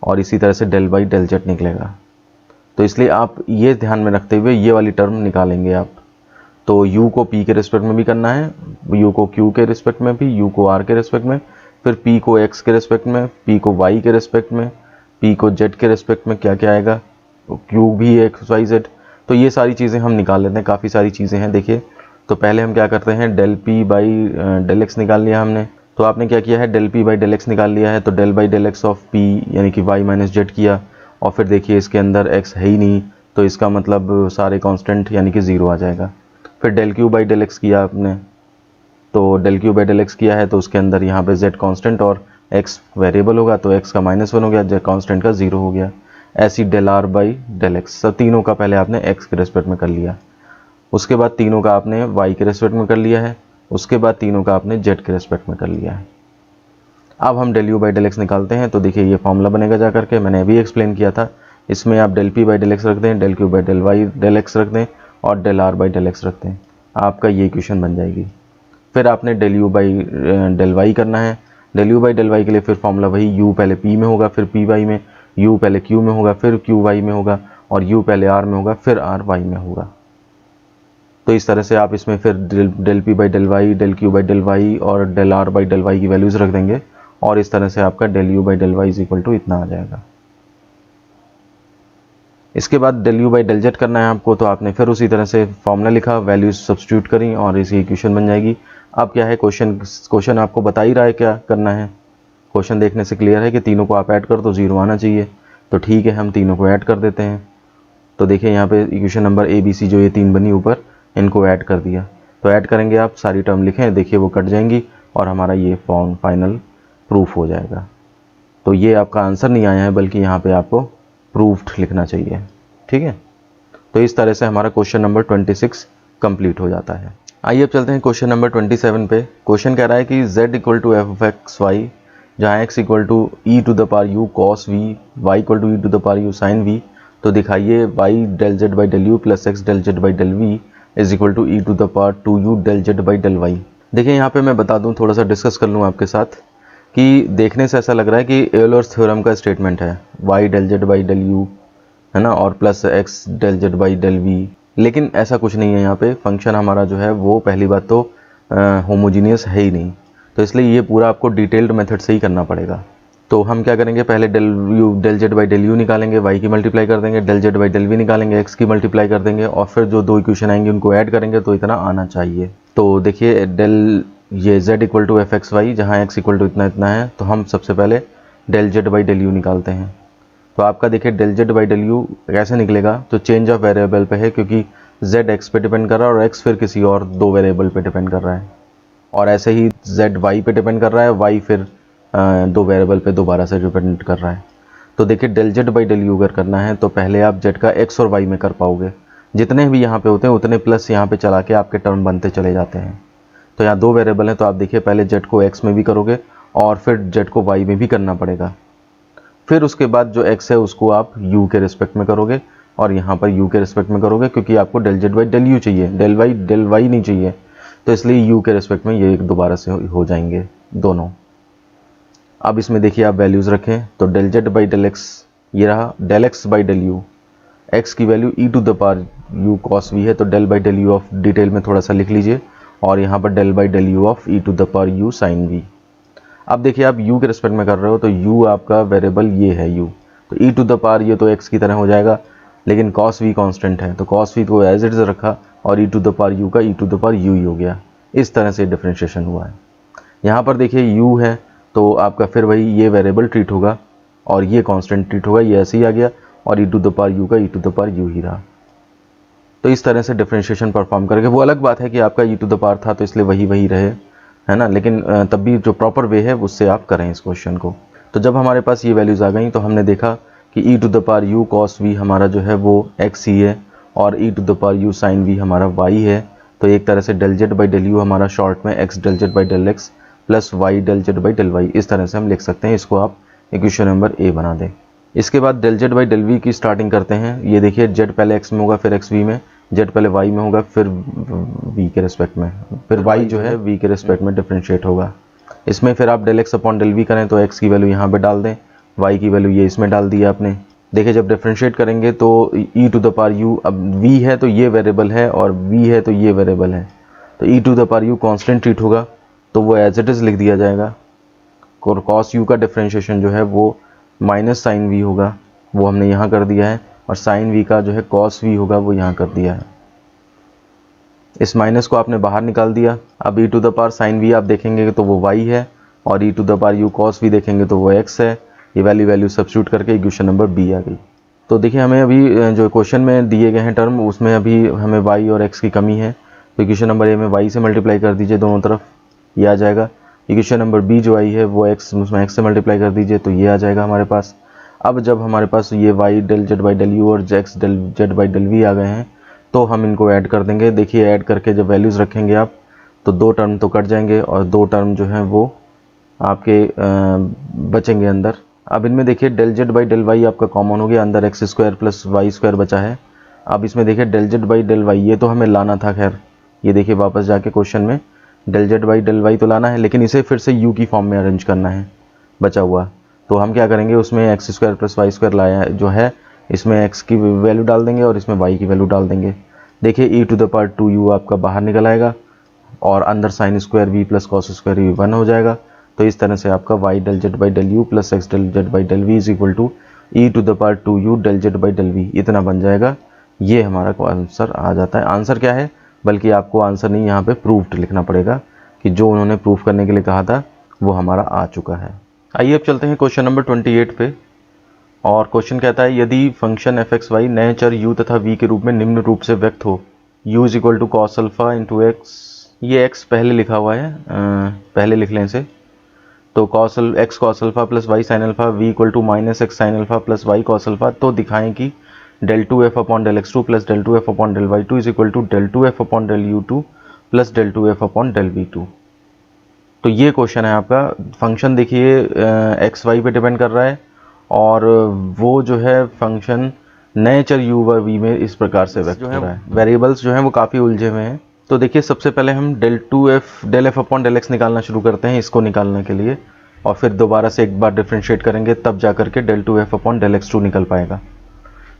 और इसी तरह से del बाई del z निकलेगा। तो इसलिए आप ये ध्यान में रखते हुए ये वाली टर्म निकालेंगे आप। तो u को p के रिस्पेक्ट में भी करना है, u को q के रिस्पेक्ट में भी, u को r के रिस्पेक्ट में, फिर p को x के रिस्पेक्ट में, p को y के रिस्पेक्ट में, p को z के रिस्पेक्ट में क्या क्या आएगा, q भी x y z। तो ये सारी चीज़ें हम निकाल लेते हैं, काफ़ी सारी चीज़ें हैं। देखिए तो पहले हम क्या करते हैं, del p by del x निकाल लिया हमने। तो आपने क्या किया है, del p by del x निकाल लिया है, तो del by del x of p यानी कि y माइनस जेड किया। और फिर देखिए इसके अंदर x है ही नहीं तो इसका मतलब सारे कांस्टेंट यानी कि 0 आ जाएगा। फिर del q by del x किया आपने, तो del q by del x किया है तो उसके अंदर यहाँ पे z कांस्टेंट और x वेरिएबल होगा तो x का -1 हो गया, z कांस्टेंट का 0 हो गया। ऐसी del r by del x, सब तीनों का पहले आपने x के रेस्पेक्ट में कर लिया, उसके बाद तीनों का आपने y के रेस्पेक्ट में कर लिया है, उसके बाद तीनों का आपने z के रेस्पेक्ट में कर लिया है। अब हम del u by del x निकालते हैं। तो देखिए ये फॉर्मूला बनेगा जा करके, मैंने अभी एक्सप्लेन किया था। इसमें आप del p by del x रख दें, del q by del y del x रख दें और del r by del x रख दें, आपका ये इक्वेशन बन जाएगी। फिर आपने del u by del y करना है। del u by del y के लिए फिर फॉर्मूला वही, u पहले p में होगा, फिर p y में, u पहले q में होगा, फिर q y में होगा, और u पहले r में होगा, फिर r y में होगा। तो इस तरह से आप इसमें फिर del p by del y, del q by del y और del r by del y की वैल्यूज़ रख देंगे और इस तरह से आपका del u by del y is equal to इतना आ जाएगा। इसके बाद del u by del z करना है आपको, तो आपने फिर उसी तरह से फॉर्मूला लिखा, वैल्यूज सब्स्टिट्यूट करी और इसी इक्वेशन बन जाएगी। अब क्या है, क्वेश्चन आपको बता ही रहा है क्या करना है। क्वेश्चन देखने से क्लियर है कि तीनों को आप ऐड कर तो 0 आना चाहिए। तो ठीक है, हम तीनों को ऐड कर देते हैं। तो देखिए यहाँ पे equation number A B C जो ये 3 बनी ऊपर, इनको ऐड कर दिया। तो ऐड करेंगे, आप सारी टर्म लिखें, देखिए वो कट जाएंगी और हमारा ये फॉर्म फाइनल प्रूफ हो जाएगा। तो ये आपका आंसर नहीं आया है बल्कि यहाँ पे आपको प्रूफ्ड लिखना चाहिए। ठीक है, तो इस तरह से हमारा क्वेश्चन नंबर 26 कंप्लीट हो जाता है। आइए अब चलते हैं क्वेश्चन नंबर 27 पे। क्वेश्चन कह रहा है कि z equal to F of X Y, जहाँ x equal to E to the power you cos V, y equal to E to the power you sine V. तो दिखाइए y del Z by del U plus X del Z by del V is equal to E to the power 2u del Z by del Y. देखिए यहाँ पे मैं बता दूँ, थोड़ा सा डिस्कस कर लूँ आपके साथ कि देखने से ऐसा लग रहा है कि एयोलर्स थ्योरम का स्टेटमेंट है y del Z by del U, है ना, और plus x del Z by del V, लेकिन ऐसा कुछ नहीं है। यहाँ पे फंक्शन हमारा जो है वो पहली बात तो होमोजीनियस है ही नहीं, तो इसलिए ये पूरा आपको डिटेल्ड मेथड से ही करना पड़ेगा। तो हम क्या करेंगे, पहले del Z by del U निकालेंगे, y की मल्टीप्लाई कर देंगे, del Z by del V निकालेंगे, x की मल्टीप्लाई कर देंगे और फिर जो दो इक्वेशन आएंगे उनको ऐड करेंगे तो इतना आना चाहिए। तो देखिए डेल ये z equal to F X Y, जहाँ x इक्वल टू इतना इतना है, तो हम सबसे पहले del Z by del U निकालते हैं। तो आपका देखिए del Z by del U कैसे निकलेगा, तो चेंज ऑफ वेरिएबल पे है क्योंकि z x पे डिपेंड कर रहा है और x फिर किसी और दो वेरिएबल पे डिपेंड कर रहा है, और ऐसे ही z y पे डिपेंड कर रहा है, y फिर दो वेरिएबल पे दोबारा से डिपेंड कर रहा है। तो देखिए del Z by del U अगर करना है तो पहले आप z का x और y में कर पाओगे, जितने भी यहाँ पे होते हैं उतने प्लस यहाँ पे चला के आपके टर्म बनते चले जाते हैं। तो यहाँ दो वेरिएबल हैं तो आप देखिए पहले z को x में भी करोगे और फिर z को y में भी करना पड़ेगा। फिर उसके बाद जो x है उसको आप u के रिस्पेक्ट में करोगे और यहाँ पर u के रिस्पेक्ट में करोगे क्योंकि आपको del Z by del U चाहिए, डेल y नहीं चाहिए, तो इसलिए u के रिस्पेक्ट में ये दोबारा से हो जाएंगे दोनों। अब इसमें देखिए आप वैल्यूज़ रखें, तो del Z by del x ये रहा, del x by del u, x की value e to the power you cos v है, तो del by del u of detail में थोड़ा सा लिख लीजिए और यहाँ पर del by del u of e to the power you sine v. अब देखिए आप u के रिस्पेक्ट में कर रहे हो तो u आपका वेरिएबल ये है u, तो e टू द पावर ये तो x की तरह हो जाएगा, लेकिन cos v कांस्टेंट है तो cos v को एज इट इज रखा और e to the power u का e to the power u ही हो गया। इस तरह से डिफरेंशिएशन हुआ है। यहाँ पर देखिए u है तो आपका फिर वही ये वेरिएबल ट्रीट होगा और ये कांस्टेंट ट्रीट होगा, ये ऐसे ही आ गया और e to the power u का e to the power u ही रहा। तो इस तरह से डिफरेंशिएशन परफॉर्म करके, वो अलग बात है कि आपका e टू द पावर था तो इसलिए वही रहे, है ना, लेकिन तब भी जो प्रॉपर वे है उससे आप करें इस क्वेश्चन को। तो जब हमारे पास ये वैल्यूज़ आ गई तो हमने देखा कि e to the power u cos v हमारा जो है वो x ही है और e to the power u sin v हमारा y है। तो एक तरह से del z by del u हमारा शॉर्ट में x del z by del x plus y del z by del y, इस तरह से हम लिख सकते हैं। इसको आप इक्वेशन नंबर ए बना दें। इसके बाद del z by del v की स्टार्टिंग करते हैं। ये देखिए z पहले x में होगा, फिर x v में, z पहले y में होगा, फिर v के रेस्पेक्ट में, फिर y जो है v के रेस्पेक्ट में डिफरेंशिएट होगा। इसमें फिर आप del x upon del v करें तो x की वैल्यू यहाँ पे डाल दें, y की वैल्यू ये इसमें डाल दी आपने। देखिए जब डिफरेंशिएट करेंगे तो e to the power u, अब v है तो ये वेरिएबल है और v है तो ये वेरिएबल है, तो e to the power u constant treat होगा तो वो एज इट इज़ लिख दिया जाएगा। और कॉस u का डिफरेंशिएशन जो है वो माइनस साइन v होगा, वो हमने यहाँ कर दिया है, और साइन v का जो है कॉस v होगा वो यहाँ कर दिया है। इस माइनस को आपने बाहर निकाल दिया। अब e to the power sine v आप देखेंगे तो वो y है, और e to the power u cos v देखेंगे तो वो x है। ये वैल्यू सब्स्टिट्यूट करके इक्वेशन नंबर बी आ गई। तो देखिए हमें अभी जो क्वेश्चन में दिए गए हैं टर्म, उसमें अभी हमें y और x की कमी है, तो इक्वेशन नंबर ए में y से मल्टीप्लाई कर दीजिए दोनों तरफ, ये आ जाएगा। इक्वेशन नंबर बी जो आई है वो x, उसमें x से मल्टीप्लाई कर दीजिए तो ये आ जाएगा हमारे पास। अब जब हमारे पास ये y del z by del u और x del z by del v आ गए हैं तो हम इनको ऐड कर देंगे। देखिए ऐड करके जब वैल्यूज़ रखेंगे आप तो दो टर्म तो कट जाएंगे और दो टर्म जो हैं वो आपके बचेंगे अंदर। अब इनमें देखिए del z by del y आपका कॉमन हो गया, अंदर x square plus y square बचा है। अब इसमें देखिए del z by del y ये तो हमें लाना था, खैर ये देखिए वापस जाके क्वेश्चन में del z by del y तो लाना है, लेकिन इसे फिर से u की फॉर्म में अरेंज करना है बचा हुआ। तो हम क्या करेंगे, उसमें x square plus y square लाया जो है, इसमें x की वैल्यू डाल देंगे और इसमें y की वैल्यू डाल देंगे। देखिए e to the power 2u आपका बाहर निकल आएगा और अंदर sine square v plus cos square v 1 हो जाएगा। तो इस तरह से आपका y del z by del u plus x del z by del v is equal to e to the power 2u del z by del v, इतना बन जाएगा। ये हमारा आंसर आ जाता है। आंसर क्या है, बल्कि आपको आंसर नहीं यहाँ पे प्रूफ्ड लिखना पड़ेगा कि जो उन्होंने प्रूफ करने के लिए कहा था वो हमारा आ चुका है। आइए अब चलते हैं क्वेश्चन नंबर 28 पे। और क्वेश्चन कहता है यदि फंक्शन एफ एक्स वाई नए चर u तथा v के रूप में निम्न रूप से व्यक्त हो, u is equal to cos alpha into x, ये x पहले लिखा हुआ है, पहले लिख लें इसे। तो x cos alpha plus y sine alpha v equal to minus x sine alpha plus y cos alpha, तो दिखाएं कि del 2f upon del x2 plus del 2f upon del y2 is equal to del 2f upon del u2 plus del 2f upon del v2। तो ये question है आपका। Function देखिए x Y पे depend कर रहा है और वो जो है फंक्शन नए चर u व v में इस प्रकार से व्यक्त हो रहा है। वेरिएबल्स जो हैं वो काफ़ी उलझे हुए हैं। तो देखिए सबसे पहले हम del f upon del x निकालना शुरू करते हैं इसको निकालने के लिए, और फिर दोबारा से एक बार डिफ्रेंशिएट करेंगे तब जा करके del 2f upon del x2 निकल पाएगा।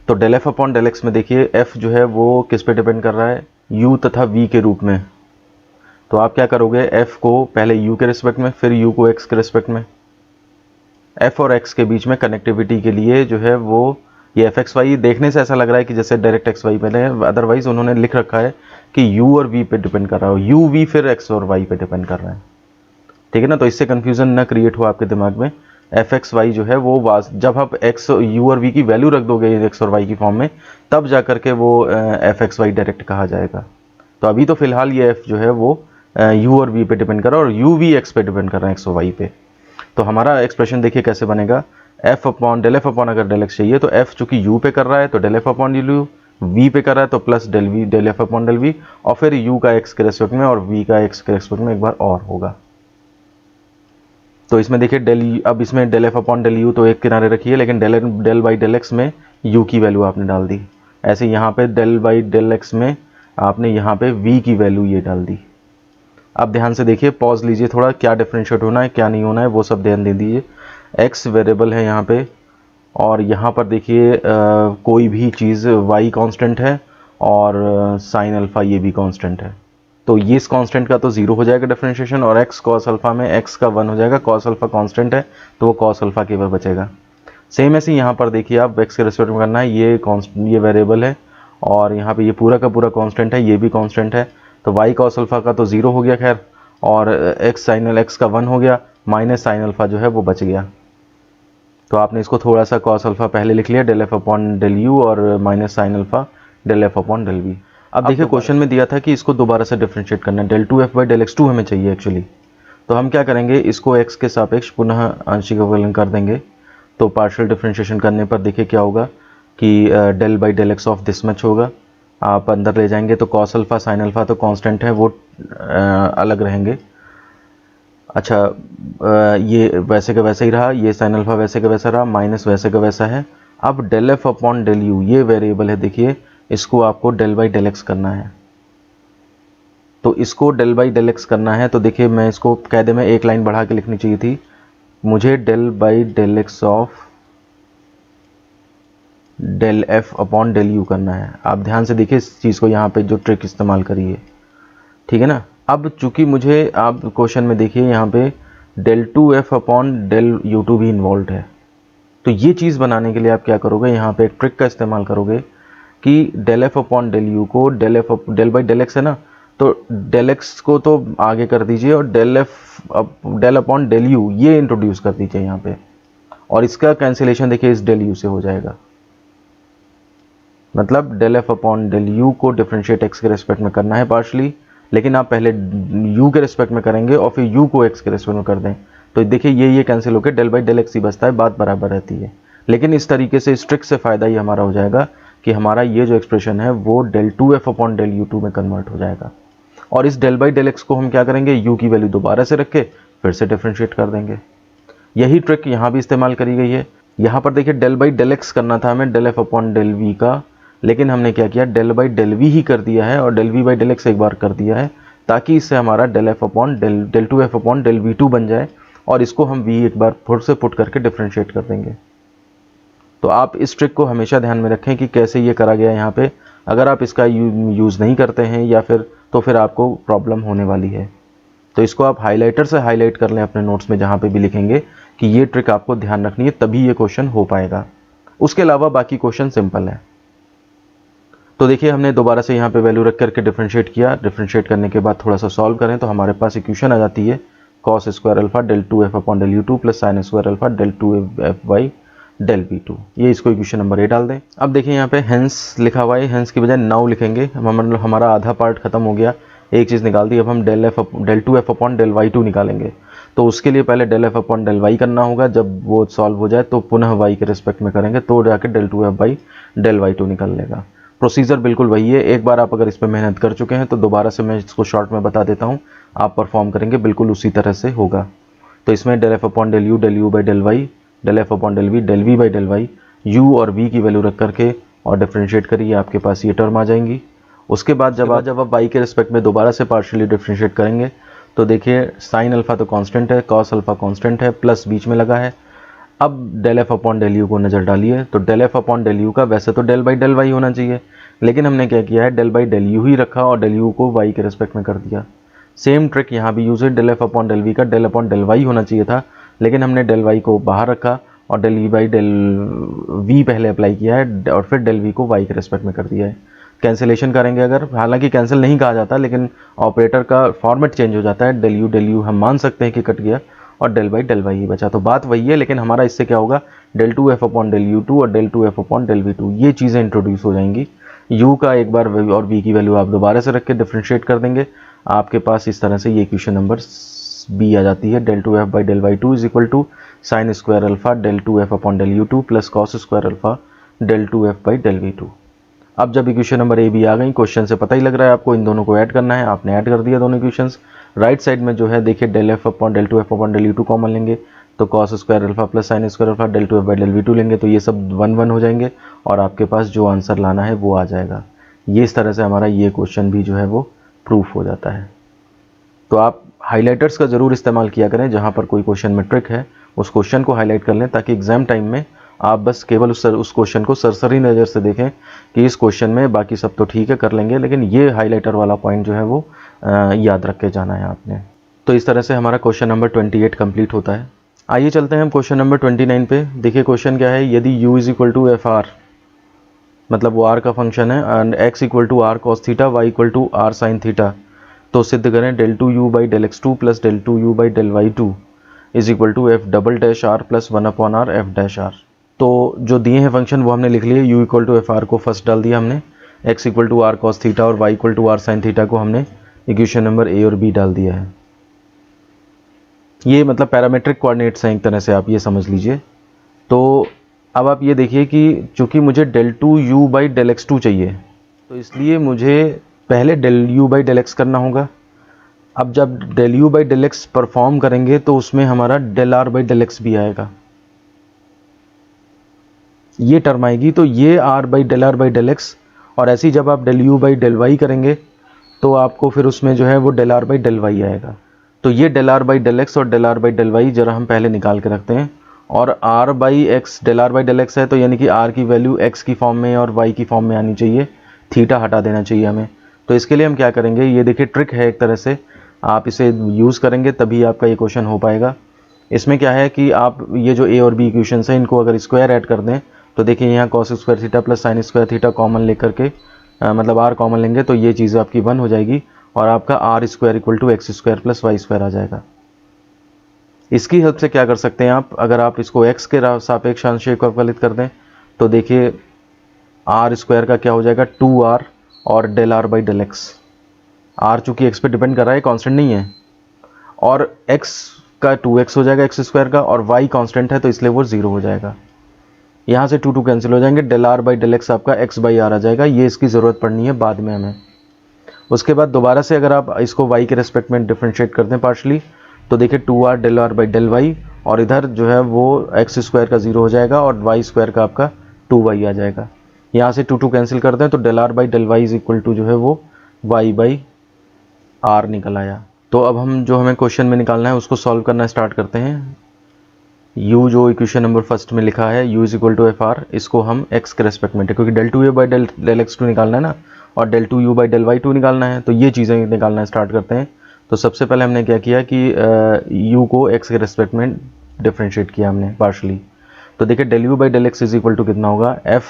तो del f upon del x में देखिए f जो है वो किस पे डिपेंड कर रहा है, u तथा v के रूप में। तो आप क्या करोगे, f को पहले u के रिस्पेक्ट में, फिर u को x के रिस्पेक्ट में। f और x के बीच में कनेक्टिविटी के लिए जो है वो ये एफ एक्स वाई देखने से ऐसा लग रहा है कि जैसे डायरेक्ट एक्स वाई पहले है, अदरवाइज उन्होंने लिख रखा है कि u और v पे डिपेंड कर रहा हो, u v फिर x और y पे डिपेंड कर रहा है, ठीक है ना। तो इससे कंफ्यूजन ना क्रिएट हो आपके दिमाग में। एफ एक्स वाई जो है वो जब आप x u और v की वैल्यू रख दोगे x और y की फॉर्म में, तब जा करके वो एफ एक्स वाई डायरेक्ट कहा जाएगा। तो अभी तो फिलहाल ये f जो है वो u और v पे डिपेंड कर रहा है और u v x पे डिपेंड कर रहा है, x और y पे। तो हमारा एक्सप्रेशन देखिए कैसे बनेगा, f upon del f upon अगर del x चाहिए तो f चूंकि u पे कर रहा है तो del f upon del u, v पे कर रहा है तो plus del f upon del v, और फिर u का x के रेस्पेक्ट में और v का x के रेस्पेक्ट में एक बार और होगा। तो इसमें देखिए अब इसमें del f upon del u तो एक किनारे रखिए, लेकिन del बाई del x में u की वैल्यू आपने डाल दी। ऐसे यहाँ पे del बाई del x में आपने यहाँ पे v की वैल्यू ये डाल दी। अब ध्यान से देखिए, पॉज लीजिए थोड़ा, क्या डिफरेंशिएट होना है क्या नहीं होना है वो सब ध्यान दे दीजिए। x वेरिएबल है यहाँ पे, और यहाँ पर देखिए कोई भी चीज़ y कांस्टेंट है और साइन अल्फा ये भी कांस्टेंट है। तो ये इस कांस्टेंट का तो 0 हो जाएगा डिफरेंशिएशन, और x कॉस अल्फा में x का 1 हो जाएगा। कॉस अल्फा कांस्टेंट है तो वो कॉस अल्फा केवल बचेगा। सेम ऐसे यहाँ पर देखिए आप x के रेस्पेक्ट में करना है, ये वेरिएबल है और यहाँ पे ये पूरा का पूरा कांस्टेंट है, ये भी कांस्टेंट है। तो y कॉस अल्फा का तो 0 हो गया खैर, और x साइन x का 1 हो गया, माइनस साइन अल्फा जो है वो बच गया। तो आपने इसको थोड़ा सा कॉस अल्फा पहले लिख लिया del f upon del u और minus sine alpha del f upon del v। अब देखिए क्वेश्चन में दिया था कि इसको दोबारा से डिफरेंशिएट करना है, del 2f by del x2 हमें चाहिए एक्चुअली। तो हम क्या करेंगे, इसको x के सापेक्ष पुनः आंशिक अवकलन कर देंगे। तो पार्शियल डिफरेंशिएशन करने पर देखिए क्या होगा कि del by del x of this much होगा। आप अंदर ले जाएंगे तो cos अल्फा sin अल्फा तो कांस्टेंट है, वो अलग रहेंगे। अच्छा, ये वैसे का वैसे ही रहा, ये sin अल्फा वैसे का वैसा रहा, माइनस वैसे का वैसा है। अब del f upon del u ये वेरिएबल है, देखिए इसको आपको del बाई del x करना है। तो इसको del बाई del x करना है, तो देखिए मैं इसको कायदे में एक लाइन बढ़ा के लिखनी चाहिए थी, मुझे del by del x of del f upon del u करना है। आप ध्यान से देखिए इस चीज़ को, यहाँ पे जो ट्रिक इस्तेमाल करिए, ठीक है ना। अब चूंकि मुझे, आप क्वेश्चन में देखिए यहाँ पे del 2f upon del u2 भी इन्वॉल्व है। तो ये चीज़ बनाने के लिए आप क्या करोगे, यहाँ पे एक ट्रिक का इस्तेमाल करोगे कि del f upon del u को del बाई del x है ना, तो del x को तो आगे कर दीजिए और del अपॉन del u ये इंट्रोड्यूस कर दीजिए यहाँ पे, और इसका कैंसिलेशन देखिए इस del u से हो जाएगा। मतलब del f upon del u को डिफरेंशिएट x के रेस्पेक्ट में करना है पार्शली, लेकिन आप पहले u के रेस्पेक्ट में करेंगे और फिर u को x के रेस्पेक्ट में कर दें। तो देखिए ये कैंसिल होकर del बाई del x ही बचता है, बात बराबर रहती है। लेकिन इस तरीके से इस ट्रिक से फ़ायदा ये हमारा हो जाएगा कि हमारा ये जो एक्सप्रेशन है वो del 2f upon del u2 में कन्वर्ट हो जाएगा। और इस del बाई del x को हम क्या करेंगे, u की वैल्यू दोबारा से रख के फिर से डिफरेंशिएट कर देंगे। यही ट्रिक यहाँ भी इस्तेमाल करी गई है। यहाँ पर देखिए del बाई del x करना था हमें del f upon del v का, लेकिन हमने क्या किया, del बाई del v ही कर दिया है और del v by del x एक बार कर दिया है, ताकि इससे हमारा del f upon del 2f upon del v2 बन जाए, और इसको हम v एक बार फिर से पुट करके डिफरेंशिएट कर देंगे। तो आप इस ट्रिक को हमेशा ध्यान में रखें कि कैसे ये करा गया यहाँ पे। अगर आप इसका यूज़ नहीं करते हैं या फिर आपको प्रॉब्लम होने वाली है। तो इसको आप हाइलाइटर से हाईलाइट कर लें अपने नोट्स में, जहाँ पे भी लिखेंगे कि ये ट्रिक आपको ध्यान रखनी है, तभी ये क्वेश्चन हो पाएगा। उसके अलावा बाकी क्वेश्चन सिंपल है। तो देखिए हमने दोबारा से यहाँ पे वैल्यू रख करके डिफरेंशिएट किया। डिफरेंशिएट करने के बाद थोड़ा सा सॉल्व करें तो हमारे पास इक्वेशन आ जाती है cos square alpha del 2f upon del u2 plus sign square alpha del 2f by del v2। ये इसको इक्वेशन नंबर ए डाल दें। अब देखिए यहाँ पे हेंस लिखा हुआ है, हेंस की बजाय नाउ लिखेंगे। हमारा आधा पार्ट खत्म हो गया, एक चीज़ निकाल दी। अब हम del 2f upon del y2 निकालेंगे। तो उसके लिए पहले del f upon del y करना होगा, जब वो सॉल्व हो जाए तो पुनः y के रिस्पेक्ट में करेंगे, तो जाके del 2f by del y2 निकल लेगा। प्रोसीजर बिल्कुल वही है। एक बार आप अगर इस पर मेहनत कर चुके हैं तो दोबारा से मैं इसको शॉर्ट में बता देता हूँ, आप परफॉर्म करेंगे बिल्कुल उसी तरह से होगा। तो इसमें del f upon del u by del y, del f upon del v by del y, u और v की वैल्यू रख करके और डिफरेंशिएट करिए, आपके पास ये टर्म आ जाएंगी। उसके बाद जब आप y के रिस्पेक्ट में दोबारा से पार्शियली डिफरेंशिएट करेंगे तो देखिए साइन अल्फा तो कांस्टेंट है, cos अल्फा कांस्टेंट है, प्लस बीच में लगा है। अब del f upon del u को नज़र डालिए, तो del f upon del u का वैसे तो del बाई del y होना चाहिए, लेकिन हमने क्या किया है, del बाई del u ही रखा और del u को y के रिस्पेक्ट में कर दिया। सेम ट्रिक यहाँ भी यूज है, del f upon del v का del अपॉन del y होना चाहिए था, लेकिन हमने del y को बाहर रखा और del v by del v पहले अप्लाई किया है और फिर del v को y के रिस्पेक्ट में कर दिया है। कैंसिलेशन करेंगे अगर, हालांकि कैंसिल नहीं कहा जाता, लेकिन ऑपरेटर का फॉर्मेट चेंज हो जाता है, del u हम मान सकते हैं कि कट गया और del बाई del y ही बचा। तो बात वही है, लेकिन हमारा इससे क्या होगा, del 2f upon del u2 और del 2f upon del v2 ये चीज़ें इंट्रोड्यूस हो जाएंगी। u का एक बार और v की वैल्यू आप दोबारा से रख के डिफरेंशिएट कर देंगे, आपके पास इस तरह से ये इक्वेशन नंबर b आ जाती है। del 2f by del y2 is equal to sine square alpha del 2f upon del u2 plus cos square alpha del 2f by del v2। अब जब इक्वेशन नंबर ए बी आ गई, question से पता ही लग रहा है आपको इन दोनों को ऐड करना है, आपने ऐड कर दिया दोनों इक्वेशंस। राइट साइड में जो है देखिए del f upon del 2f upon del u2 common लेंगे, तो cos square alpha plus sign square alpha del 2f by del v2 लेंगे, तो ये सब 1 हो जाएंगे और आपके पास जो आंसर लाना है वो आ जाएगा। ये इस तरह से हमारा ये क्वेश्चन भी जो है वो प्रूफ हो जाता है। तो आप हाईलाइटर्स का ज़रूर इस्तेमाल किया करें, जहाँ पर कोई क्वेश्चन में ट्रिक है उस क्वेश्चन को हाईलाइट कर लें, ताकि एग्जाम टाइम में आप बस केवल उस क्वेश्चन को सरसरी नज़र से देखें कि इस क्वेश्चन में बाकी सब तो ठीक है कर लेंगे, लेकिन ये हाईलाइटर वाला पॉइंट जो है वो याद रख के जाना है आपने। तो इस तरह से हमारा क्वेश्चन नंबर 28 कंप्लीट होता है। आइए चलते हैं हम क्वेश्चन नंबर 29 पे। देखिए क्वेश्चन क्या है, यदि u is equal to F R, मतलब वो r का फंक्शन है, and x equal to R cos theta, y equal to R sine theta, तो सिद्ध करें del 2u by del x2 plus del 2u by del y2 is equal to f double dash R plus 1 upon R f dash R. तो जो दिए हैं function वो हमने लिख लिए, u equal to F R को फर्स्ट डाल दिया हमने, x equal to R cos theta और y equal to R sine theta को हमने इक्वेशन नंबर ए और बी डाल दिया है। ये मतलब पैरामेट्रिक कोऑर्डिनेट्स हैं एक तरह से, आप ये समझ लीजिए। तो अब आप ये देखिए कि चूंकि मुझे del 2 u by del x2 चाहिए, तो इसलिए मुझे पहले del u by del x करना होगा। अब जब del u by del x perform करेंगे तो उसमें हमारा del r by del x भी आएगा, ये टर्म आएगी। तो ये r by del r by del x, और ऐसे ही जब आप del u by del y करेंगे तो आपको फिर उसमें जो है वो del r by del y आएगा। तो ये del r by del x और del r by del y जरा हम पहले निकाल के रखते हैं। और r by x del r by del x है, तो यानी कि r की वैल्यू x की फॉर्म में और y की फॉर्म में आनी चाहिए, थीटा हटा देना चाहिए हमें। तो इसके लिए हम क्या करेंगे, ये देखिए ट्रिक है एक तरह से, आप इसे यूज़ करेंगे तभी आपका ये क्वेश्चन हो पाएगा। इसमें क्या है कि आप ये जो ए और बी इक्वेशन है इनको अगर स्क्वायर ऐड कर दें तो देखिए यहाँ cos square theta plus sine square theta common लेकर के मतलब r कॉमन लेंगे तो ये चीज़ आपकी 1 हो जाएगी और आपका r square equal to x square plus y square आ जाएगा। इसकी हेल्प से क्या कर सकते हैं आप, अगर आप इसको x के सापेक्ष आंशिक को अवकलित कर दें तो देखिए आर स्क्वायर का क्या हो जाएगा 2r और del r by del x। r चूँकि x पे डिपेंड कर रहा है, कांस्टेंट नहीं है, और x का 2x हो जाएगा x स्क्वायर का, और y कांस्टेंट है तो इसलिए वो 0 हो जाएगा। यहाँ से 2 कैंसिल हो जाएंगे, del r by del x आपका x बाई r आ जाएगा। ये इसकी ज़रूरत पड़नी है बाद में हमें। उसके बाद दोबारा से अगर आप इसको y के रेस्पेक्ट में डिफ्रेंशिएट करते हैं पार्शली, तो देखिए 2r del r by del y, और इधर जो है वो x स्क्वायर का 0 हो जाएगा और y स्क्वायर का आपका 2y आ जाएगा। यहाँ से 2 कैंसिल करते हैं तो del r by del y is equal to जो है वो y बाई r निकल आया। तो अब हम जो हमें क्वेश्चन में निकालना है उसको सॉल्व करना स्टार्ट करते हैं। u जो इक्वेशन नंबर फर्स्ट में लिखा है u is equal to F R, इसको हम x के रेस्पेक्ट में, क्योंकि del 2u by del x2 निकालना है ना, और del 2u by del y2 निकालना है, तो ये चीज़ें निकालना स्टार्ट करते हैं। तो सबसे पहले हमने क्या किया कि u को x के रेस्पेक्ट में डिफ्रेंशिएट किया हमने पार्शली। तो देखिए del u by del x is equal to कितना होगा, एफ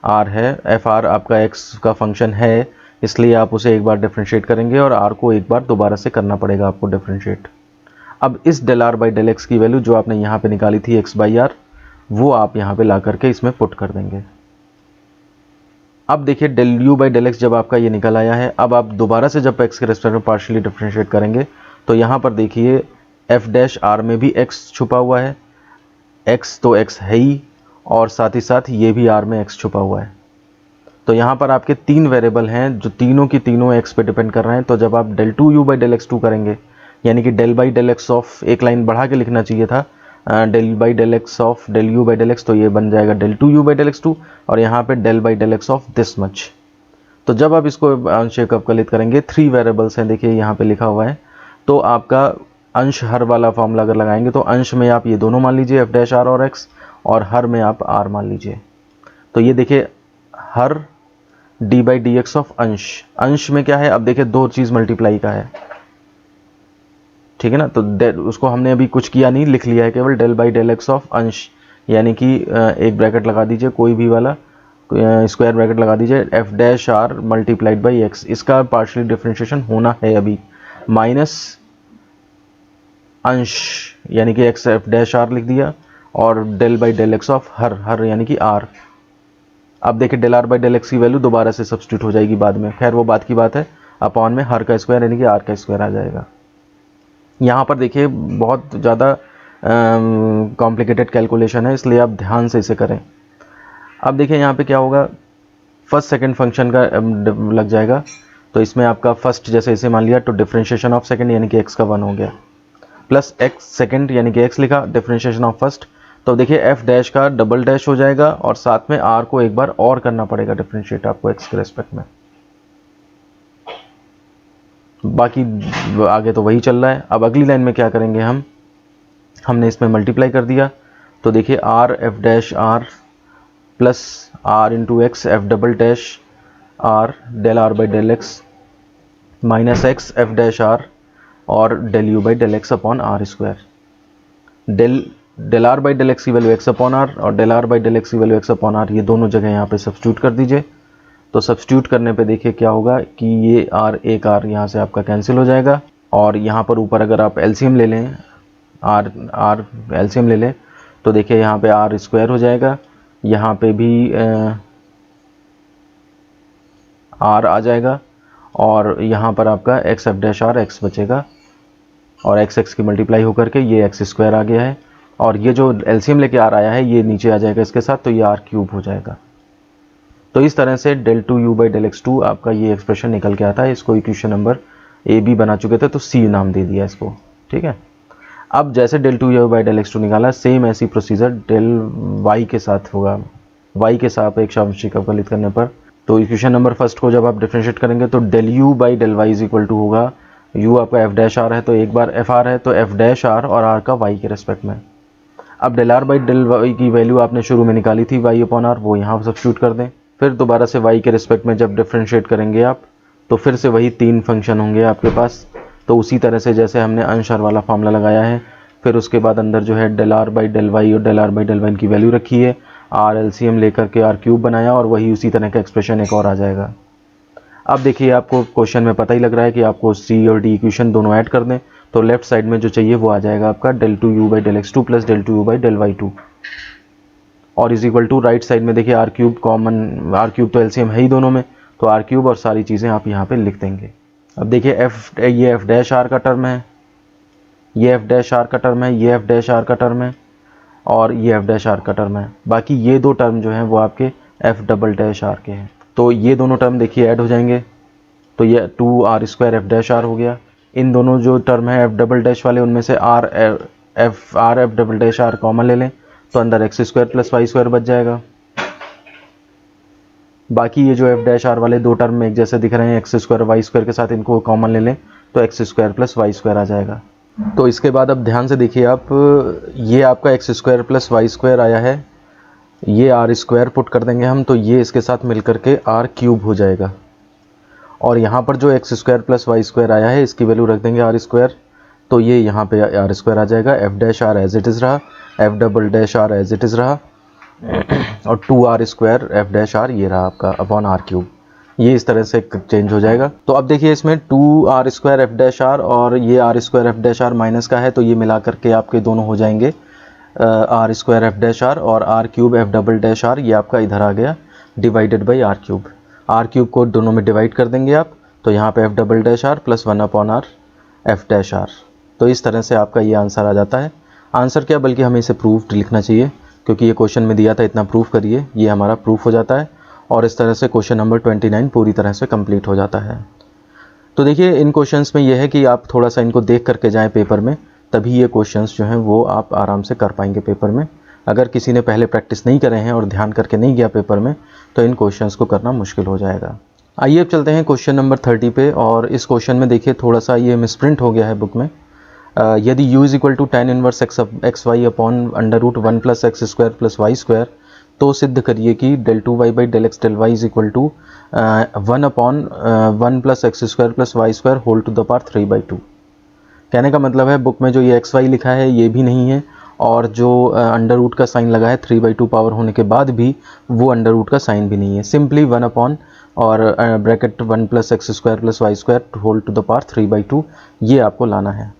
आर है, एफ आर आपका x का फंक्शन है, इसलिए आप उसे एक बार डिफ्रेंशिएट करेंगे और r को एक बार दोबारा से करना पड़ेगा आपको डिफ्रेंशिएट। अब इस del r by del x की वैल्यू जो आपने यहाँ पे निकाली थी x बाई आर, वो आप यहाँ पे ला करके इसमें पुट कर देंगे। अब देखिए del u by del x जब आपका ये निकल आया है, अब आप दोबारा से जब x के रेस्पेक्ट में पार्शियली डिफ्रेंशिएट करेंगे तो यहाँ पर देखिए f डैश r में भी x छुपा हुआ है, x तो x है ही, और साथ ही साथ ये भी r में x छुपा हुआ है। तो यहाँ पर आपके 3 वेरिएबल हैं जो तीनों की तीनों x पे डिपेंड कर रहे हैं। तो जब आप del 2u by del x2 करेंगे, यानी कि del by del x of, एक लाइन बढ़ा के लिखना चाहिए था, del by del x of del u by del x, तो ये बन जाएगा del 2u by del x2, और यहाँ पे del by del x of this much. तो जब आप इसको आंशिक अवकलित करेंगे, 3 वेरिएबल्स हैं देखिए यहाँ पे लिखा हुआ है, तो आपका अंश हर वाला फॉर्मूला अगर लगाएंगे तो अंश में आप ये दोनों मान लीजिए एफ डैश आर और x, और हर में आप r मान लीजिए। तो ये देखिए हर d by D x of अंश, अंश में क्या है, अब देखिए 2 चीज़ मल्टीप्लाई का है, ठीक है ना। तो उसको हमने अभी कुछ किया नहीं, लिख लिया है केवल del by del x of अंश, यानी कि एक ब्रैकेट लगा दीजिए कोई भी वाला, स्क्वायर ब्रैकेट लगा दीजिए, F dash R multiplied by x, इसका पार्शियली डिफ्रेंशिएशन होना है अभी, माइनस अंश यानी कि एक्स एफ डैश आर लिख दिया, और del by del x of हर, हर यानी कि r। अब देखिए del r by del x की वैल्यू दोबारा से सब्स्टिट्यूट हो जाएगी बाद में, खैर वो बात की बात है, अपॉन में हर का स्क्वायर यानी कि r का स्क्वायर आ जाएगा। यहाँ पर देखिए बहुत ज़्यादा कॉम्प्लिकेटेड कैलकुलेशन है, इसलिए आप ध्यान से इसे करें। अब देखिए यहाँ पे क्या होगा, फर्स्ट सेकंड फंक्शन का लग जाएगा, तो इसमें आपका फर्स्ट जैसे इसे मान लिया तो डिफरेंशिएशन ऑफ सेकंड यानी कि x का 1 हो गया, प्लस x सेकंड यानी कि x लिखा, डिफरेंशिएशन ऑफ फर्स्ट, तो देखिए f डैश का डबल डैश हो जाएगा, और साथ में r को एक बार और करना पड़ेगा डिफरेंशिएट आपको x के रेस्पेक्ट में। बाकी आगे तो वही चल रहा है। अब अगली लाइन में क्या करेंगे हमने इसमें मल्टीप्लाई कर दिया, तो देखिए r f dash r plus r into x F double dash r del r by del x minus x F dash r और del u by del x upon r square. del r by del x की value x upon r और del r by del x की value x upon r, ये दोनों जगह यहाँ पे substitute कर दीजिए। तो सब्स्टिट्यूट करने पे देखिए क्या होगा कि ये r एक r यहाँ से आपका कैंसिल हो जाएगा, और यहाँ पर ऊपर अगर आप एलसीएम ले लें, r एलसीएम ले लें, तो देखिए यहाँ पे r स्क्वायर हो जाएगा, यहाँ पे भी आर आ जाएगा और यहाँ पर आपका x F dash R x बचेगा और एक्स एक्स की मल्टीप्लाई होकर के ये एक्स स्क्वायर आ गया है और ये जो एलसीएम लेके आर आया है ये नीचे आ जाएगा इसके साथ, तो ये आर क्यूब हो जाएगा। तो इस तरह से del 2u by del x2 आपका ये एक्सप्रेशन निकल के आता है। इसको इक्वेशन नंबर ए बी बना चुके थे तो सी नाम दे दिया इसको, ठीक है। अब जैसे del 2u by del x2 निकाला, सेम ऐसी प्रोसीजर del y के साथ होगा। y के सापेक्ष आंशिक अवकलित करने पर, तो इक्वेशन नंबर फर्स्ट को जब आप डिफरेंशिएट करेंगे तो del u by del y is equal to होगा, u आपका एफ डैश आर है तो एक बार एफ आर है तो एफ डैश आर और आर का y के रेस्पेक्ट में। अब del r by del y की वैल्यू आपने शुरू में निकाली थी y अपॉन आर, वो यहाँ सब्स्टिट्यूट कर दें। फिर दोबारा से y के रिस्पेक्ट में जब डिफरेंशिएट करेंगे आप तो फिर से वही 3 फंक्शन होंगे आपके पास। तो उसी तरह से जैसे हमने अंश आर वाला फार्मूला लगाया है, फिर उसके बाद अंदर जो है del r by del y और del r by del y की वैल्यू रखी है, r एलसीएम लेकर के r क्यूब बनाया और वही उसी तरह का एक्सप्रेशन एक और आ जाएगा। अब देखिए आपको क्वेश्चन में पता ही लग रहा है कि आपको c और d इक्वेशन दोनों ऐड कर दें तो लेफ्ट साइड में जो चाहिए वो आ जाएगा आपका del 2u by del x2 plus del 2u by del y2 और is equal to right side में देखिए R cube common, R cube तो एलसीएम है ही दोनों में, तो आर क्यूब और सारी चीज़ें आप यहाँ पे लिख देंगे। अब देखिए ये एफ डैश आर का टर्म है, ये एफ डैश आर का टर्म है, ये एफ डैश आर का टर्म है और ये एफ डैश आर का टर्म है। बाकी ये दो टर्म जो हैं वो आपके एफ डबल डैश आर के हैं। तो ये दोनों टर्म देखिए ऐड हो जाएंगे, तो ये 2r square F dash are हो गया। इन दोनों जो टर्म है एफ डबल डैश वाले उनमें से R F double dash R common ले लें तो अंदर x square plus y square बच जाएगा। बाकी ये जो एफ डैश आर वाले दो टर्म में एक जैसे दिख रहे हैं एक्स स्क्वायर वाई स्क्वायर के साथ, इनको कॉमन ले लें तो x square plus y square आ जाएगा। तो इसके बाद अब ध्यान से देखिए आप, ये आपका x square plus y square आया है, ये आर स्क्वायर पुट कर देंगे हम तो ये इसके साथ मिल करके आर क्यूब हो जाएगा और यहाँ पर जो x square plus y square आया है इसकी वैल्यू रख देंगे आर स्क्वायर, तो ये यहाँ पे आर स्क्वायर आ जाएगा। F dash r as it is रहा, f double dash r as it is रहा और 2r square F dash r ये रहा आपका अपॉन आर क्यूब, ये इस तरह से चेंज हो जाएगा। तो अब देखिए इसमें 2r square F dash are और ये R square F dash R minus का है तो ये मिला करके आपके दोनों हो जाएंगे r square F dash are और r cube f double dash r, ये आपका इधर आ गया divided by r cube. R cube को दोनों में डिवाइड कर देंगे आप तो यहाँ पे F double dash R plus 1 upon R F dash R. तो इस तरह से आपका ये आंसर आ जाता है। आंसर क्या बल्कि हमें इसे प्रूफ लिखना चाहिए क्योंकि ये क्वेश्चन में दिया था इतना प्रूफ करिए, ये हमारा प्रूफ हो जाता है और इस तरह से क्वेश्चन नंबर 29 पूरी तरह से कंप्लीट हो जाता है। तो देखिए इन क्वेश्चंस में ये है कि आप थोड़ा सा इनको देख करके जाएं पेपर में, तभी ये क्वेश्चंस जो हैं वो आप आराम से कर पाएंगे पेपर में। अगर किसी ने पहले प्रैक्टिस नहीं करे हैं और ध्यान करके नहीं गया पेपर में तो इन क्वेश्चंस को करना मुश्किल हो जाएगा। आइए अब चलते हैं क्वेश्चन नंबर 30 पे और इस क्वेश्चन में देखिए थोड़ा सा ये मिसप्रिंट हो गया है बुक में। यदि u is equal to tan inverse x y upon under root 1 plus x square plus y square, तो सिद्ध करिए कि del 2y by del x del y is equal to 1 upon 1 plus x square plus y square whole to the power 3/2। कहने का मतलब है book में जो ये xy लिखा है ये भी नहीं है और जो अंडर रूट का साइन लगा है 3/2 पावर होने के बाद भी वो अंडर रूट का साइन भी नहीं है, सिंपली 1 अपॉन और bracket 1 plus x square plus y square whole to the power 3/2 ये आपको लाना है।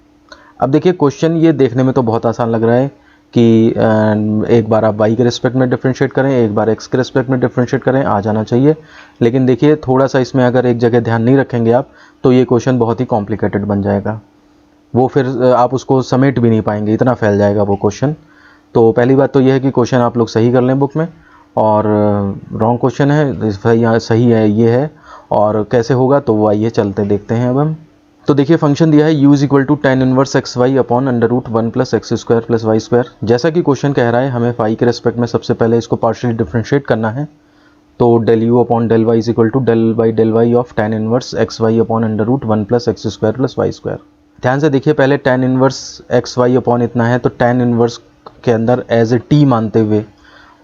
अब देखिए क्वेश्चन ये देखने में तो बहुत आसान लग रहा है कि एक बार आप y के रिस्पेक्ट में डिफरेंशिएट करें, एक बार x के रिस्पेक्ट में डिफरेंशिएट करें, आ जाना चाहिए। लेकिन देखिए थोड़ा सा इसमें अगर एक जगह ध्यान नहीं रखेंगे आप तो ये क्वेश्चन बहुत ही कॉम्प्लिकेटेड बन जाएगा, वो फिर आप उसको समेट भी नहीं पाएंगे, इतना फैल जाएगा वो क्वेश्चन। तो पहली बात तो ये है कि क्वेश्चन आप लोग सही कर लें बुक में, और रॉन्ग क्वेश्चन है सही है ये है, और कैसे होगा तो वो आइए चलते देखते हैं अब हम। तो देखिए फंक्शन दिया है u is equal to tan inverse x y upon under root 1 plus x square plus y square. जैसा कि क्वेश्चन कह रहा है हमें फाई के रेस्पेक्ट में सबसे पहले इसको पार्शियली डिफरेंशिएट करना है, तो del u upon del y is equal to del y of tan inverse x y upon under root 1 plus x square plus y square. ध्यान से देखिए पहले tan inverse x y upon इतना है तो tan इनवर्स के अंदर as a t मानते हुए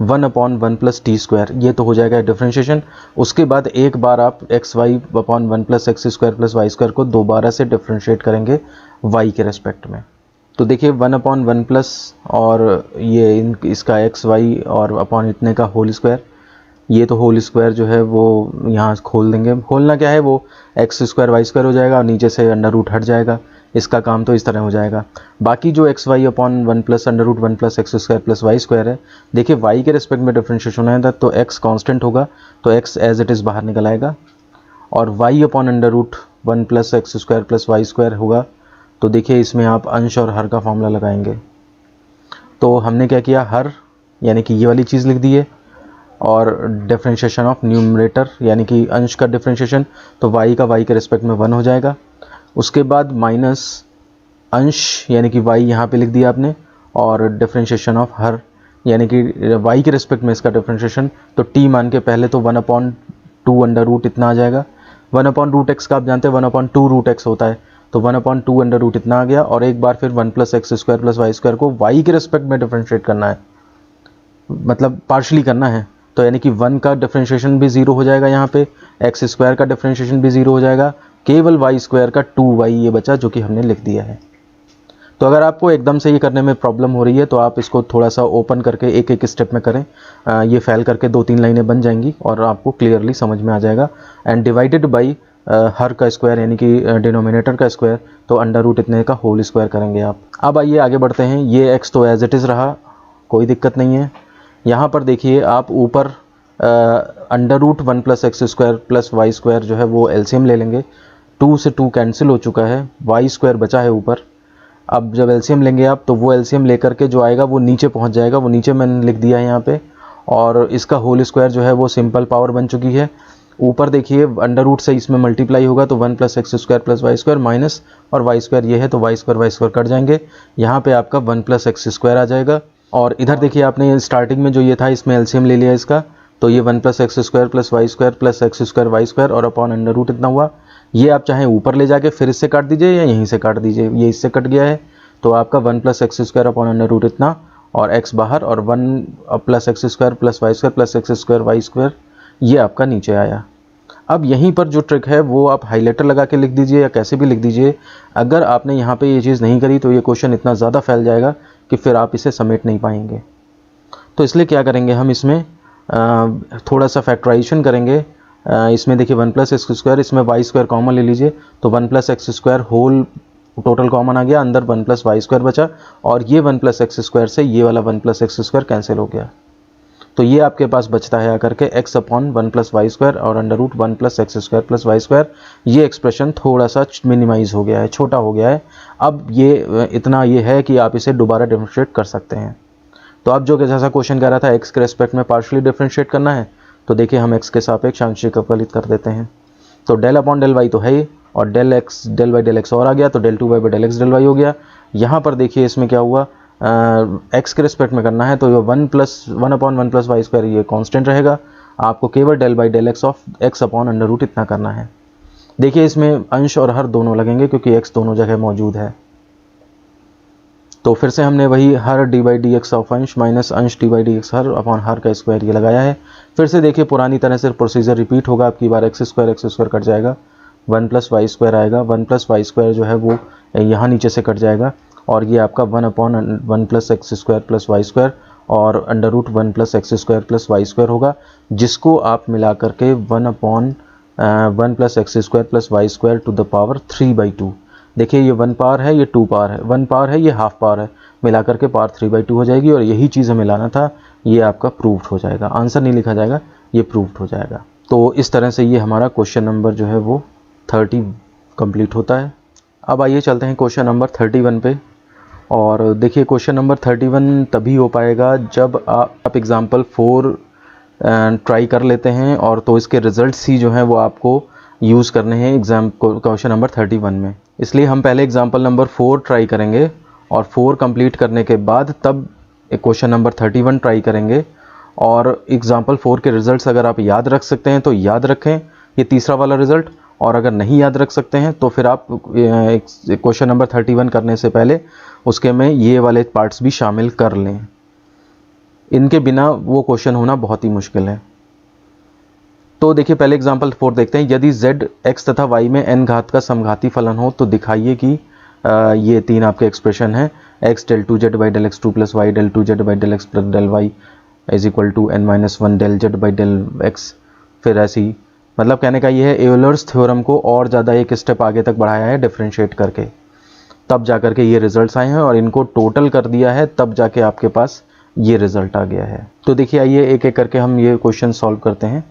1 अपॉन 1 प्लस टी स्क्वायर, ये तो हो जाएगा डिफरेंशिएशन। उसके बाद एक बार आप x y upon 1 plus x square plus y square को दोबारा से डिफरेंशिएट करेंगे y के रेस्पेक्ट में। तो देखिए 1 अपॉन 1 प्लस और ये इसका एक्स वाई और अपॉन इतने का होल स्क्वायर, ये तो होल स्क्वायर जो है वो यहाँ खोल देंगे, खोलना क्या है वो एक्स स्क्वायर वाई स्क्वायर हो जाएगा और नीचे से अंडर रूट हट जाएगा, इसका काम तो इस तरह हो जाएगा। बाकी जो x y upon 1 plus under root 1 plus x square plus y square है, देखिए वाई के रिस्पेक्ट में डिफरेंशिएशन होना है तो एक्स कांस्टेंट होगा तो एक्स एज इट इज़ बाहर निकल आएगा और y upon under root 1 plus x square plus y square होगा। तो देखिए इसमें आप अंश और हर का फॉर्मूला लगाएंगे। तो हमने क्या किया, हर यानी कि ये वाली चीज़ लिख दी है, और डिफरेंशिएशन ऑफ न्यूमरेटर यानी कि अंश का डिफरेंशिएशन, तो y का y के रिस्पेक्ट में 1 हो जाएगा। उसके बाद माइनस अंश यानी कि y यहाँ पे लिख दिया आपने, और डिफरेंशिएशन ऑफ हर यानी कि y के रिस्पेक्ट में इसका डिफरेंशिएशन, तो t मान के पहले तो 1/2 अंडर रूट इतना आ जाएगा। 1/√x का आप जानते हैं 1/2√x होता है, तो 1/2 अंडर रूट इतना आ गया। और एक बार फिर 1 plus x square plus y square को y के रिस्पेक्ट में डिफरेंशिएट करना है, मतलब पार्शली करना है। तो यानी कि 1 का डिफरेंशिएशन भी 0 हो जाएगा, यहाँ पे एक्स स्क्वायर का डिफरेंशिएशन भी 0 हो जाएगा, केवल वाई स्क्वायर का 2y ये बचा जो कि हमने लिख दिया है। तो अगर आपको एकदम से ये करने में प्रॉब्लम हो रही है तो आप इसको थोड़ा सा ओपन करके एक एक स्टेप में करें। ये फैल करके 2-3 लाइनें बन जाएंगी और आपको क्लियरली समझ में आ जाएगा। एंड डिवाइडेड बाई हर का स्क्वायर यानी कि डिनोमिनेटर का स्क्वायर, तो अंडर रूट इतने का होल स्क्वायर करेंगे आप। अब आइए आगे बढ़ते हैं। ये x तो एज इट इज़ रहा, कोई दिक्कत नहीं है। यहाँ पर देखिए आप ऊपर under root 1 plus x square plus y square जो है वो एलसीएम ले लेंगे। 2 से 2 कैंसिल हो चुका है, वाई स्क्वायर बचा है ऊपर। अब जब एलसीएम लेंगे आप तो वो एलसीएम लेकर के जो आएगा वो नीचे पहुंच जाएगा, वो नीचे मैंने लिख दिया है यहाँ पे। और इसका होल स्क्वायर जो है वो सिंपल पावर बन चुकी है। ऊपर देखिए अंडर रूट से इसमें मल्टीप्लाई होगा तो 1 plus x square plus y square minus और वाई स्क्वायर ये है तो वाई स्क्वायर कट जाएंगे। यहाँ पे आपका 1 प्लस एक्स स्क्वायर आ जाएगा। और इधर देखिए आपने स्टार्टिंग में जो ये था इसमें एलसीएम ले लिया इसका, तो ये 1 plus x square plus y square plus x square y square और अपॉन अंडर रूट इतना हुआ। ये आप चाहे ऊपर ले जाके फिर इससे काट दीजिए या यहीं से काट दीजिए, ये इससे कट गया है तो आपका 1 plus x square upon under root इतना और x बाहर, और 1 plus x square plus y square plus x square y square ये आपका नीचे आया। अब यहीं पर जो ट्रिक है वो आप हाइलाइटर लगा के लिख दीजिए या कैसे भी लिख दीजिए। अगर आपने यहाँ पे ये चीज़ नहीं करी तो ये क्वेश्चन इतना ज़्यादा फैल जाएगा कि फिर आप इसे समेट नहीं पाएंगे। तो इसलिए क्या करेंगे हम इसमें थोड़ा सा फैक्टराइजेशन करेंगे। इसमें देखिए 1 प्लस एक्स स्क्वायर, इसमें वाई स्क्वायर कॉमन ले लीजिए तो 1 plus x square whole total common आ गया, अंदर 1 प्लस वाई स्क्वायर बचा, और ये 1 प्लस एक्स स्क्वायर से ये वाला 1 प्लस एक्स स्क्वायर कैंसिल हो गया। तो ये आपके पास बचता है आकर के x upon 1 plus y square और under root 1 plus x square plus y square. ये एक्सप्रेशन थोड़ा सा मिनिमाइज हो गया है, छोटा हो गया है। अब ये इतना ये है कि आप इसे दोबारा डिफरेंशिएट कर सकते हैं। तो अब जो जैसा क्वेश्चन कह रहा था x के रेस्पेक्ट में पार्शली डिफरेंशिएट करना है, तो देखिए हम x के सापेक्ष आंशिक अवकलित कर देते हैं। तो डेल अपॉन डेल वाई तो है ही, और del x del y del x और आ गया तो del 2y by del x del Y हो गया। यहाँ पर देखिए इसमें क्या हुआ, x के रिस्पेक्ट में करना है तो ये 1 अपॉन 1 प्लस वाई स्क्वायर ये कांस्टेंट रहेगा। आपको केवल del by del x of x upon under root इतना करना है। देखिए इसमें अंश और हर दोनों लगेंगे क्योंकि x दोनों जगह मौजूद है। तो फिर से हमने वही हर d by D x of अंश माइनस अंश डी बाई डी एक्स हर अपॉन हर का स्क्वायर ये लगाया है। फिर से देखिए पुरानी तरह से प्रोसीजर रिपीट होगा, अब की बार एक्स स्क्वायर कट जाएगा, 1 प्लस वाई स्क्वायर आएगा, 1 प्लस वाई स्क्वायर जो है वो यहाँ नीचे से कट जाएगा, और ये आपका 1 upon 1 plus x square plus y square और under root 1 plus x square plus y square होगा, जिसको आप मिला करके 1 upon 1 plus x square plus y square to the power 3/2। देखिए ये 1 पावर है, ये 2 पावर है, 1 पावर है, ये हाफ पावर है, मिला करके पावर 3/2 हो जाएगी। और यही चीज़ हमें लाना था, ये आपका प्रूव्ड हो जाएगा, आंसर नहीं लिखा जाएगा, ये प्रूव्ड हो जाएगा। तो इस तरह से ये हमारा क्वेश्चन नंबर जो है वो 30 कंप्लीट होता है। अब आइए चलते हैं क्वेश्चन नंबर 31 पे। और देखिए क्वेश्चन नंबर 31 तभी हो पाएगा जब आप एग्जाम्पल 4 ट्राई कर लेते हैं, और तो इसके रिजल्ट्स ही जो हैं वो आपको यूज़ करने हैं क्वेश्चन नंबर 31 में। इसलिए हम पहले एग्जाम्पल नंबर 4 ट्राई करेंगे और 4 कंप्लीट करने के बाद तब क्वेश्चन नंबर 31 ट्राई करेंगे। और एग्जाम्पल 4 के रिजल्ट्स अगर आप याद रख सकते हैं तो याद रखें ये तीसरा वाला रिजल्ट, और अगर नहीं याद रख सकते हैं तो फिर आप क्वेश्चन नंबर 31 करने से पहले उसके में ये वाले पार्ट्स भी शामिल कर लें। इनके बिना वो क्वेश्चन होना बहुत ही मुश्किल है। तो देखिए पहले एग्जांपल 4 देखते हैं। यदि z x तथा y में n घात का समघाती फलन हो तो दिखाइए कि ये 3 आपके एक्सप्रेशन हैं, x del 2z by del x 2 plus y del 2z by del x plus del Y is equal to n-1 del z by del x. फिर ऐसी मतलब कहने का ये है एयोलर्स थ्योरम को और ज़्यादा एक स्टेप आगे तक बढ़ाया है डिफरेंशिएट करके, तब जाकर के ये रिजल्ट्स आए हैं, और इनको टोटल कर दिया है तब जाके आपके पास ये रिजल्ट आ गया है। तो देखिए आइए एक एक करके हम ये क्वेश्चन सॉल्व करते हैं।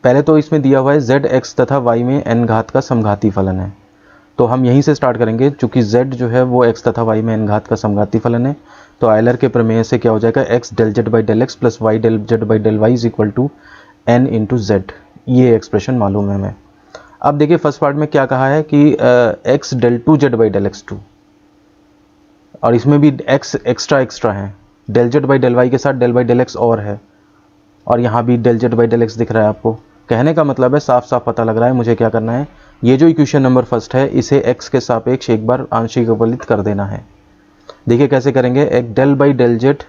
पहले तो इसमें दिया हुआ है z x तथा y में n घात का समघाती फलन है, तो हम यहीं से स्टार्ट करेंगे। चूंकि z जो है वो x तथा y में n घात का समघाती फलन है, तो आयलर के प्रमेय से क्या हो जाएगा, x del z by del x plus y del z by del y is equal to n into z। ये एक्सप्रेशन मालूम है हमें। अब देखिए फर्स्ट पार्ट में क्या कहा है कि x del 2 z by del x2, और इसमें भी x एक्स्ट्रा है, del z by del y के साथ del बाई del x और है, और यहाँ भी del z by del x दिख रहा है आपको। कहने का मतलब है साफ साफ पता लग रहा है मुझे क्या करना है, ये जो इक्वेशन नंबर फर्स्ट है इसे x के सापेक्ष एक बार आंशिक अवकलित कर देना है। देखिए कैसे करेंगे, एक del बाई del z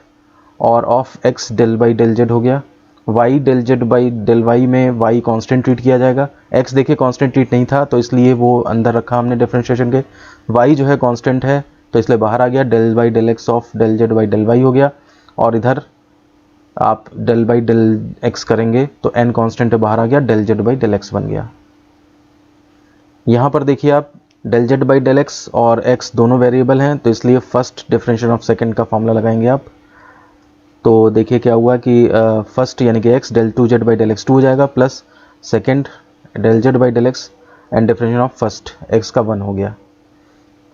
और of x del by del z हो गया, y del z by del y में y कांस्टेंट ट्रीट किया जाएगा। x देखिए कांस्टेंट ट्रीट नहीं था तो इसलिए वो अंदर रखा हमने डिफरेंशिएशन के, y जो है कांस्टेंट है तो इसलिए बाहर आ गया, del by del x of del z by del y हो गया, और इधर आप del बाई del x करेंगे तो n कांस्टेंट बाहर आ गया, del z by del x बन गया। यहाँ पर देखिए आप del z by del x और x दोनों वेरिएबल हैं, तो इसलिए फर्स्ट डिफरेंशियल ऑफ सेकंड का फॉर्मूला लगाएंगे आप। तो देखिए क्या हुआ कि फर्स्ट यानी कि x del 2z by del x 2 हो जाएगा, plus second del z by del x and differential of first x का 1 हो गया,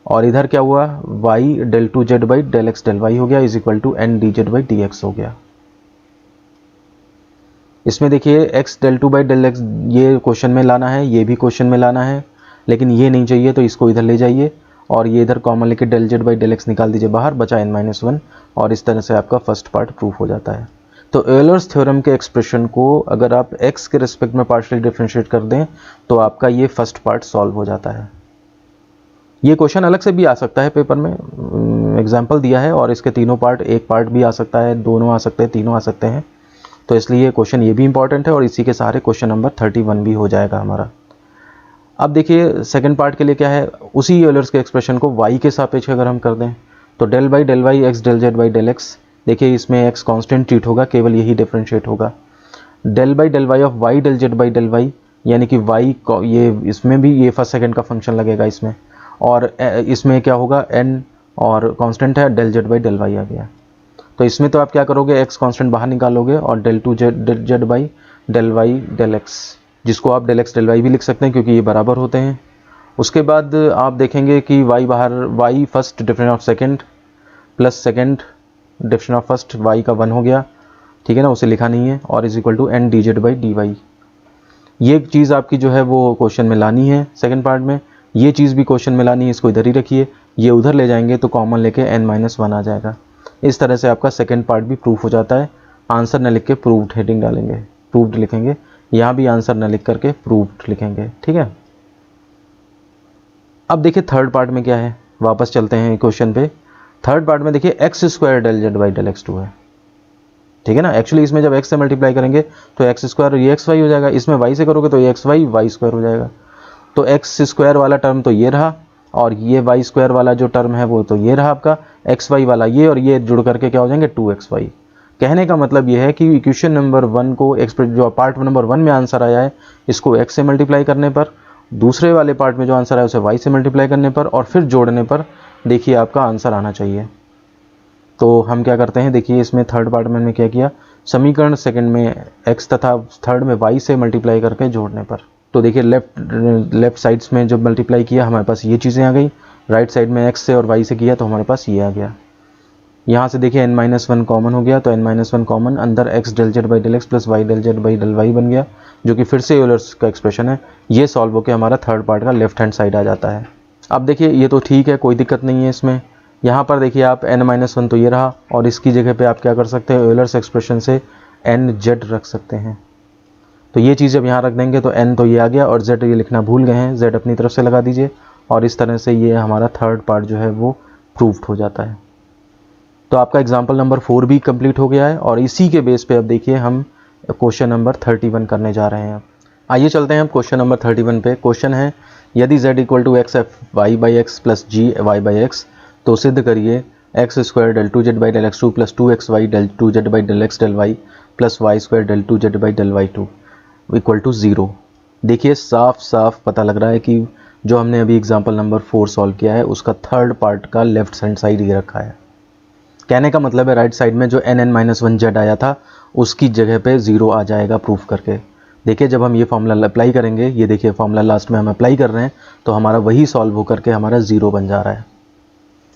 और इधर क्या हुआ, y del 2z by del x del y हो गया is equal to n dz by dx हो गया। इसमें देखिए x del 2 by del x ये क्वेश्चन में लाना है, ये भी क्वेश्चन में लाना है, लेकिन ये नहीं चाहिए तो इसको इधर ले जाइए और ये इधर कॉमन लेके del z by del x निकाल दीजिए बाहर, बचा n-1, और इस तरह से आपका फर्स्ट पार्ट प्रूफ हो जाता है। तो यूलर्स थ्योरम के एक्सप्रेशन को अगर आप x के रिस्पेक्ट में पार्शियली डिफरेंशिएट कर दें तो आपका ये फर्स्ट पार्ट सॉल्व हो जाता है। ये क्वेश्चन अलग से भी आ सकता है पेपर में, एग्जाम्पल दिया है, और इसके तीनों पार्ट, एक पार्ट भी आ सकता है, दोनों आ सकते हैं, तीनों आ सकते हैं, तो इसलिए क्वेश्चन ये भी इंपॉर्टेंट है, और इसी के सहारे क्वेश्चन नंबर 31 भी हो जाएगा हमारा। अब देखिए सेकंड पार्ट के लिए क्या है, उसी यूलर्स के एक्सप्रेशन को y के सापेक्ष अगर हम कर दें तो del by del y x del z by del x, देखिए इसमें x कांस्टेंट ट्रीट होगा, केवल यही डिफरेंशिएट होगा। del by del y of y del z by del y, यानी कि y को ये इसमें भी ये फर्स्ट सेकंड का फंक्शन लगेगा इसमें, और इसमें क्या होगा, n और कांस्टेंट है del z by del y आ गया। तो इसमें तो आप क्या करोगे, x कांस्टेंट बाहर निकालोगे और del 2 z by del y del x, जिसको आप del x del y भी लिख सकते हैं क्योंकि ये बराबर होते हैं। उसके बाद आप देखेंगे कि y बाहर, y first difference of second plus second difference of first, y का 1 हो गया, ठीक है ना, उसे लिखा नहीं है, और is equal to n dz by dy। ये चीज़ आपकी जो है वो क्वेश्चन में लानी है सेकंड पार्ट में, ये चीज़ भी क्वेश्चन में लानी है, इसको इधर ही रखिए, ये उधर ले जाएंगे तो कॉमन लेके n-1 आ जाएगा। इस तरह से आपका सेकंड पार्ट भी प्रूफ हो जाता है। आंसर न लिख के प्रूव्ड हेडिंग डालेंगे, प्रूव्ड लिखेंगे, यहाँ भी आंसर न लिख करके प्रूव्ड लिखेंगे, ठीक है। अब देखिए थर्ड पार्ट में क्या है, वापस चलते हैं क्वेश्चन पे। थर्ड पार्ट में देखिए x square del z by del x2 है, ठीक है ना। एक्चुअली इसमें जब x से मल्टीप्लाई करेंगे तो x स्क्वायर ये xy हो जाएगा, इसमें y से करोगे तो ये xy y स्क्वायर हो जाएगा। तो x स्क्वायर वाला टर्म तो ये रहा, और ये y स्क्वायर वाला जो टर्म है वो तो ये रहा आपका, xy वाला ये, और ये जुड़ करके क्या हो जाएंगे 2xy। कहने का मतलब ये है कि इक्वेशन नंबर 1 को जो पार्ट नंबर 1 में आंसर आया है इसको x से मल्टीप्लाई करने पर, दूसरे वाले पार्ट में जो आंसर आया उसे y से मल्टीप्लाई करने पर, और फिर जोड़ने पर देखिए आपका आंसर आना चाहिए। तो हम क्या करते हैं, देखिए इसमें थर्ड पार्ट में हमने क्या किया, समीकरण सेकंड में x तथा थर्ड में y से मल्टीप्लाई करके जोड़ने पर, तो देखिए लेफ्ट साइड्स में जब मल्टीप्लाई किया हमारे पास ये चीज़ें आ गई, राइट साइड में x से और y से किया तो हमारे पास ये आ गया। यहाँ से देखिए n-1 कॉमन हो गया, तो n-1 कॉमन, अंदर x del z by del x plus y del z by del y बन गया, जो कि फिर से यूलर्स का एक्सप्रेशन है। ये सॉल्व होकर हमारा थर्ड पार्ट का लेफ्ट हैंड साइड आ जाता है। अब देखिए ये तो ठीक है, कोई दिक्कत नहीं है इसमें। यहाँ पर देखिए आप n-1 तो ये रहा, और इसकी जगह पे आप क्या कर सकते हैं, यूलर्स एक्सप्रेशन से nz रख सकते हैं। तो ये चीज़ जब यहाँ रख देंगे तो n तो ये आ गया, और z ये लिखना भूल गए हैं, z अपनी तरफ से लगा दीजिए, और इस तरह से ये हमारा थर्ड पार्ट जो है वो प्रूव्ड हो जाता है। तो आपका एग्जाम्पल नंबर 4 भी कंप्लीट हो गया है, और इसी के बेस पे अब देखिए हम क्वेश्चन नंबर 31 करने जा रहे हैं। आइए चलते हैं अब क्वेश्चन नंबर 31 पे। क्वेश्चन है, यदि z equal to x F y by x plus G y by x, तो सिद्ध करिए x square del 2z by del x2 plus 2xy del 2z by del x del y plus y square del 2z by del y2 equal to 0। देखिए साफ साफ पता लग रहा है कि जो हमने अभी एग्जाम्पल नंबर 4 सॉल्व किया है उसका थर्ड पार्ट का लेफ्ट हैंड साइड ये रखा है। कहने का मतलब है राइट साइड में जो n-1 z आया था उसकी जगह पे 0 आ जाएगा प्रूफ करके। देखिए जब हम ये फॉर्मूला अप्लाई करेंगे, ये देखिए फॉर्मूला लास्ट में हम अप्लाई कर रहे हैं तो हमारा वही सॉल्व होकर के हमारा 0 बन जा रहा है।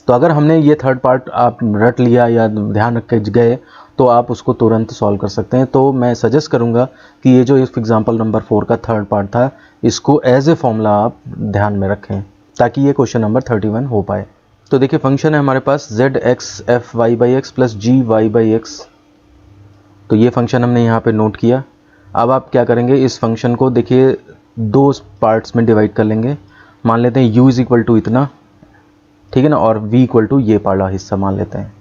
तो अगर हमने ये थर्ड पार्ट आप रट लिया या ध्यान रख के गए तो आप उसको तुरंत सॉल्व कर सकते हैं। तो मैं सजेस्ट करूंगा कि ये जो इस एग्जाम्पल नंबर 4 का थर्ड पार्ट था, इसको एज ए फॉर्मूला आप ध्यान में रखें ताकि ये क्वेश्चन नंबर 31 हो पाए। तो देखिए फंक्शन है हमारे पास zx(f(y)x प्लस gy(x)। तो ये फंक्शन हमने यहाँ पे नोट किया। अब आप क्या करेंगे, इस फंक्शन को देखिए 2 पार्ट्स में डिवाइड कर लेंगे। मान लेते हैं u इज इक्वल टू इतना, ठीक है ना, और v इक्वल टू ये वाला हिस्सा मान लेते हैं।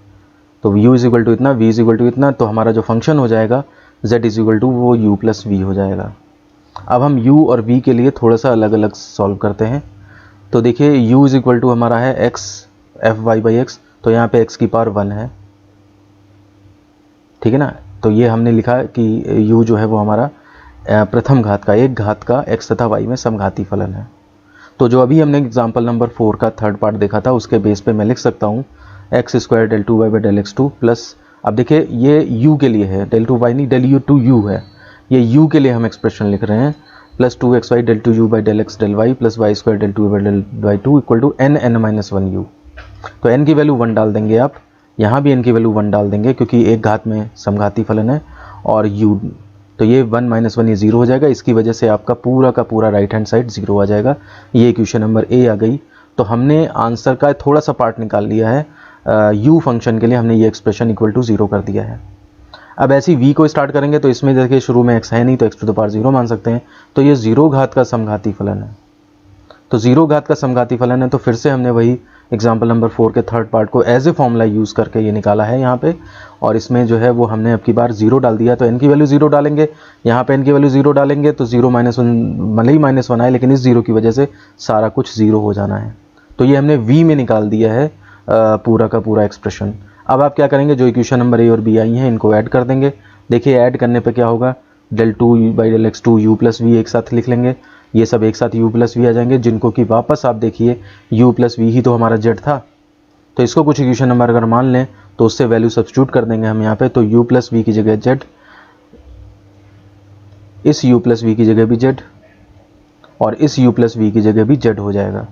तो u इज इक्वल टू इतना, v इज इक्वल टू इतना, तो हमारा जो फंक्शन हो जाएगा z इज इक्वल टू वो u प्लस v हो जाएगा। अब हम u और v के लिए थोड़ा सा अलग अलग सॉल्व करते हैं। तो देखिए u इज इक्वल टू हमारा है x(f(y)x), तो यहाँ पे x की पावर 1 है, ठीक है ना। तो ये हमने लिखा कि u जो है वो हमारा प्रथम घात का, एक घात का x तथा y में समघाती फलन है। तो जो अभी हमने एग्जाम्पल नंबर 4 का थर्ड पार्ट देखा था उसके बेस पे मैं लिख सकता हूँ x² del 2y by del x2 plus, अब देखिए ये u के लिए है, del 2y नहीं del u है, ये u के लिए हम एक्सप्रेशन लिख रहे हैं, plus 2xy del 2u by del x del y plus y² del 2y by del y2 equal to n(n-1u)। तो n की वैल्यू 1 डाल देंगे आप, यहाँ भी n की वैल्यू 1 डाल देंगे क्योंकि एक घात में समघाती फलन है, और u, तो ये 1 - 1 ये 0 हो जाएगा। इसकी वजह से आपका पूरा का पूरा राइट हैंड साइड 0 आ जाएगा। ये क्वेश्चन नंबर ए आ गई। तो हमने आंसर का थोड़ा सा पार्ट निकाल लिया है, u फंक्शन के लिए हमने ये एक्सप्रेशन इक्वल टू 0 कर दिया है। अब ऐसी v को स्टार्ट करेंगे तो इसमें देखिए शुरू में x है नहीं तो x टू द पावर 0 मान सकते हैं। तो ये 0 घात का समघाती फलन है, तो 0 घात का समघाती फलन है। तो फिर से हमने वही एग्जाम्पल नंबर 4 के थर्ड पार्ट को एज ए फॉर्मूला यूज़ करके ये निकाला है यहाँ पे, और इसमें जो है वो हमने अब की बार 0 डाल दिया। तो n की वैल्यू 0 डालेंगे, यहाँ पे n की वैल्यू 0 डालेंगे तो 0 - 1 भले ही -1 आए लेकिन इस 0 की वजह से सारा कुछ 0 हो जाना है। तो ये हमने v में निकाल दिया है पूरा का पूरा एक्सप्रेशन। अब आप क्या करेंगे, जो इक्वेशन नंबर a और b आई हैं इनको ऐड कर देंगे। देखिए ऐड करने पे क्या होगा, del 2 by del x2 u plus v एक साथ लिख लेंगे, ये सब एक साथ u प्लस वी आ जाएंगे, जिनको कि वापस आप देखिए u प्लस वी ही तो हमारा z था। तो इसको कुछ इक्वेशन नंबर अगर मान लें तो उससे वैल्यू सब्स्टिट्यूट कर देंगे हम यहाँ पे। तो u प्लस वी की जगह z, इस u प्लस वी की जगह भी z, और इस u प्लस वी की जगह भी z हो जाएगा।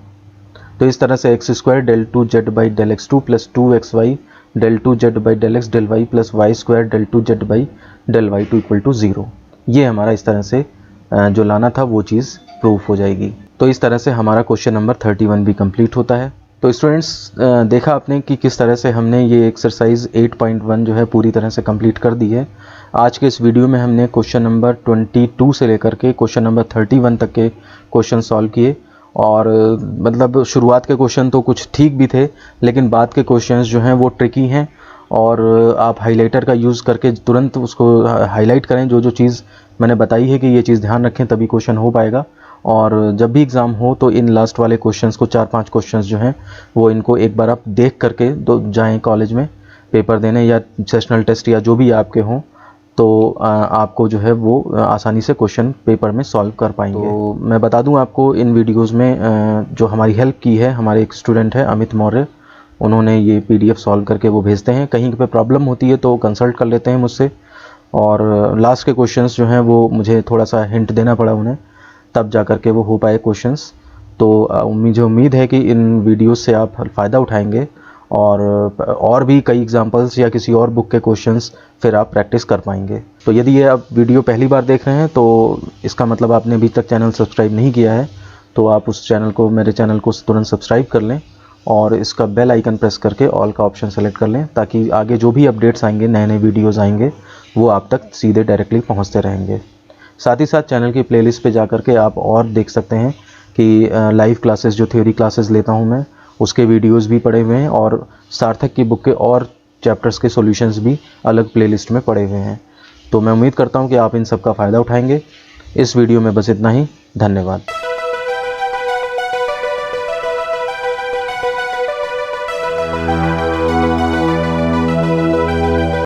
तो इस तरह से x² del 2z by del x2 plus 2xy del 2z by del x del y plus y² del 2z by del y2 equal to 0। ये हमारा इस तरह से जो लाना था वो चीज़ प्रूफ हो जाएगी। तो इस तरह से हमारा क्वेश्चन नंबर 31 भी कंप्लीट होता है। तो स्टूडेंट्स देखा आपने कि किस तरह से हमने ये एक्सरसाइज 8.1 जो है पूरी तरह से कंप्लीट कर दी है। आज के इस वीडियो में हमने क्वेश्चन नंबर 22 से लेकर के क्वेश्चन नंबर 31 तक के क्वेश्चन सॉल्व किए, और मतलब शुरुआत के क्वेश्चन तो कुछ ठीक भी थे लेकिन बाद के क्वेश्चंस जो हैं वो ट्रिकी हैं, और आप हाइलाइटर का यूज़ करके तुरंत उसको हाईलाइट करें। जो जो चीज़ मैंने बताई है कि ये चीज़ ध्यान रखें तभी क्वेश्चन हो पाएगा। और जब भी एग्ज़ाम हो तो इन लास्ट वाले क्वेश्चंस को 4-5 क्वेश्चंस जो हैं वो इनको एक बार आप देख करके तो जाएं कॉलेज में पेपर देने या सेशनल टेस्ट या जो भी आपके हों, तो आपको जो है वो आसानी से क्वेश्चन पेपर में सॉल्व कर पाएंगे। तो मैं बता दूं आपको इन वीडियोस में जो हमारी हेल्प की है, हमारे एक स्टूडेंट है अमित मौर्य, उन्होंने ये PDF सॉल्व करके वो भेजते हैं। कहीं पे प्रॉब्लम होती है तो कंसल्ट कर लेते हैं मुझसे, और लास्ट के क्वेश्चंस जो हैं वो मुझे थोड़ा सा हिंट देना पड़ा उन्हें, तब जा कर के वो हो पाए क्वेश्चंस। तो मुझे उम्मीद है कि इन वीडियोस से आप फ़ायदा उठाएंगे, और भी कई एग्जांपल्स या किसी और बुक के क्वेश्चंस फिर आप प्रैक्टिस कर पाएंगे। तो यदि ये आप वीडियो पहली बार देख रहे हैं तो इसका मतलब आपने अभी तक चैनल सब्सक्राइब नहीं किया है, तो आप उस चैनल को, मेरे चैनल को तुरंत सब्सक्राइब कर लें और इसका बेल आइकन प्रेस करके ऑल का ऑप्शन सेलेक्ट कर लें, ताकि आगे जो भी अपडेट्स आएंगे, नए नए वीडियोज़ आएंगे, वो आप तक सीधे डायरेक्टली पहुँचते रहेंगे। साथ ही साथ चैनल की प्लेलिस्ट पे जा कर के आप और देख सकते हैं कि लाइव क्लासेस जो थ्योरी क्लासेस लेता हूँ मैं, उसके वीडियोस भी पड़े हुए हैं, और सार्थक की बुक के और चैप्टर्स के सॉल्यूशंस भी अलग प्लेलिस्ट में पड़े हुए हैं। तो मैं उम्मीद करता हूँ कि आप इन सब का फ़ायदा उठाएंगे। इस वीडियो में बस इतना ही। धन्यवाद।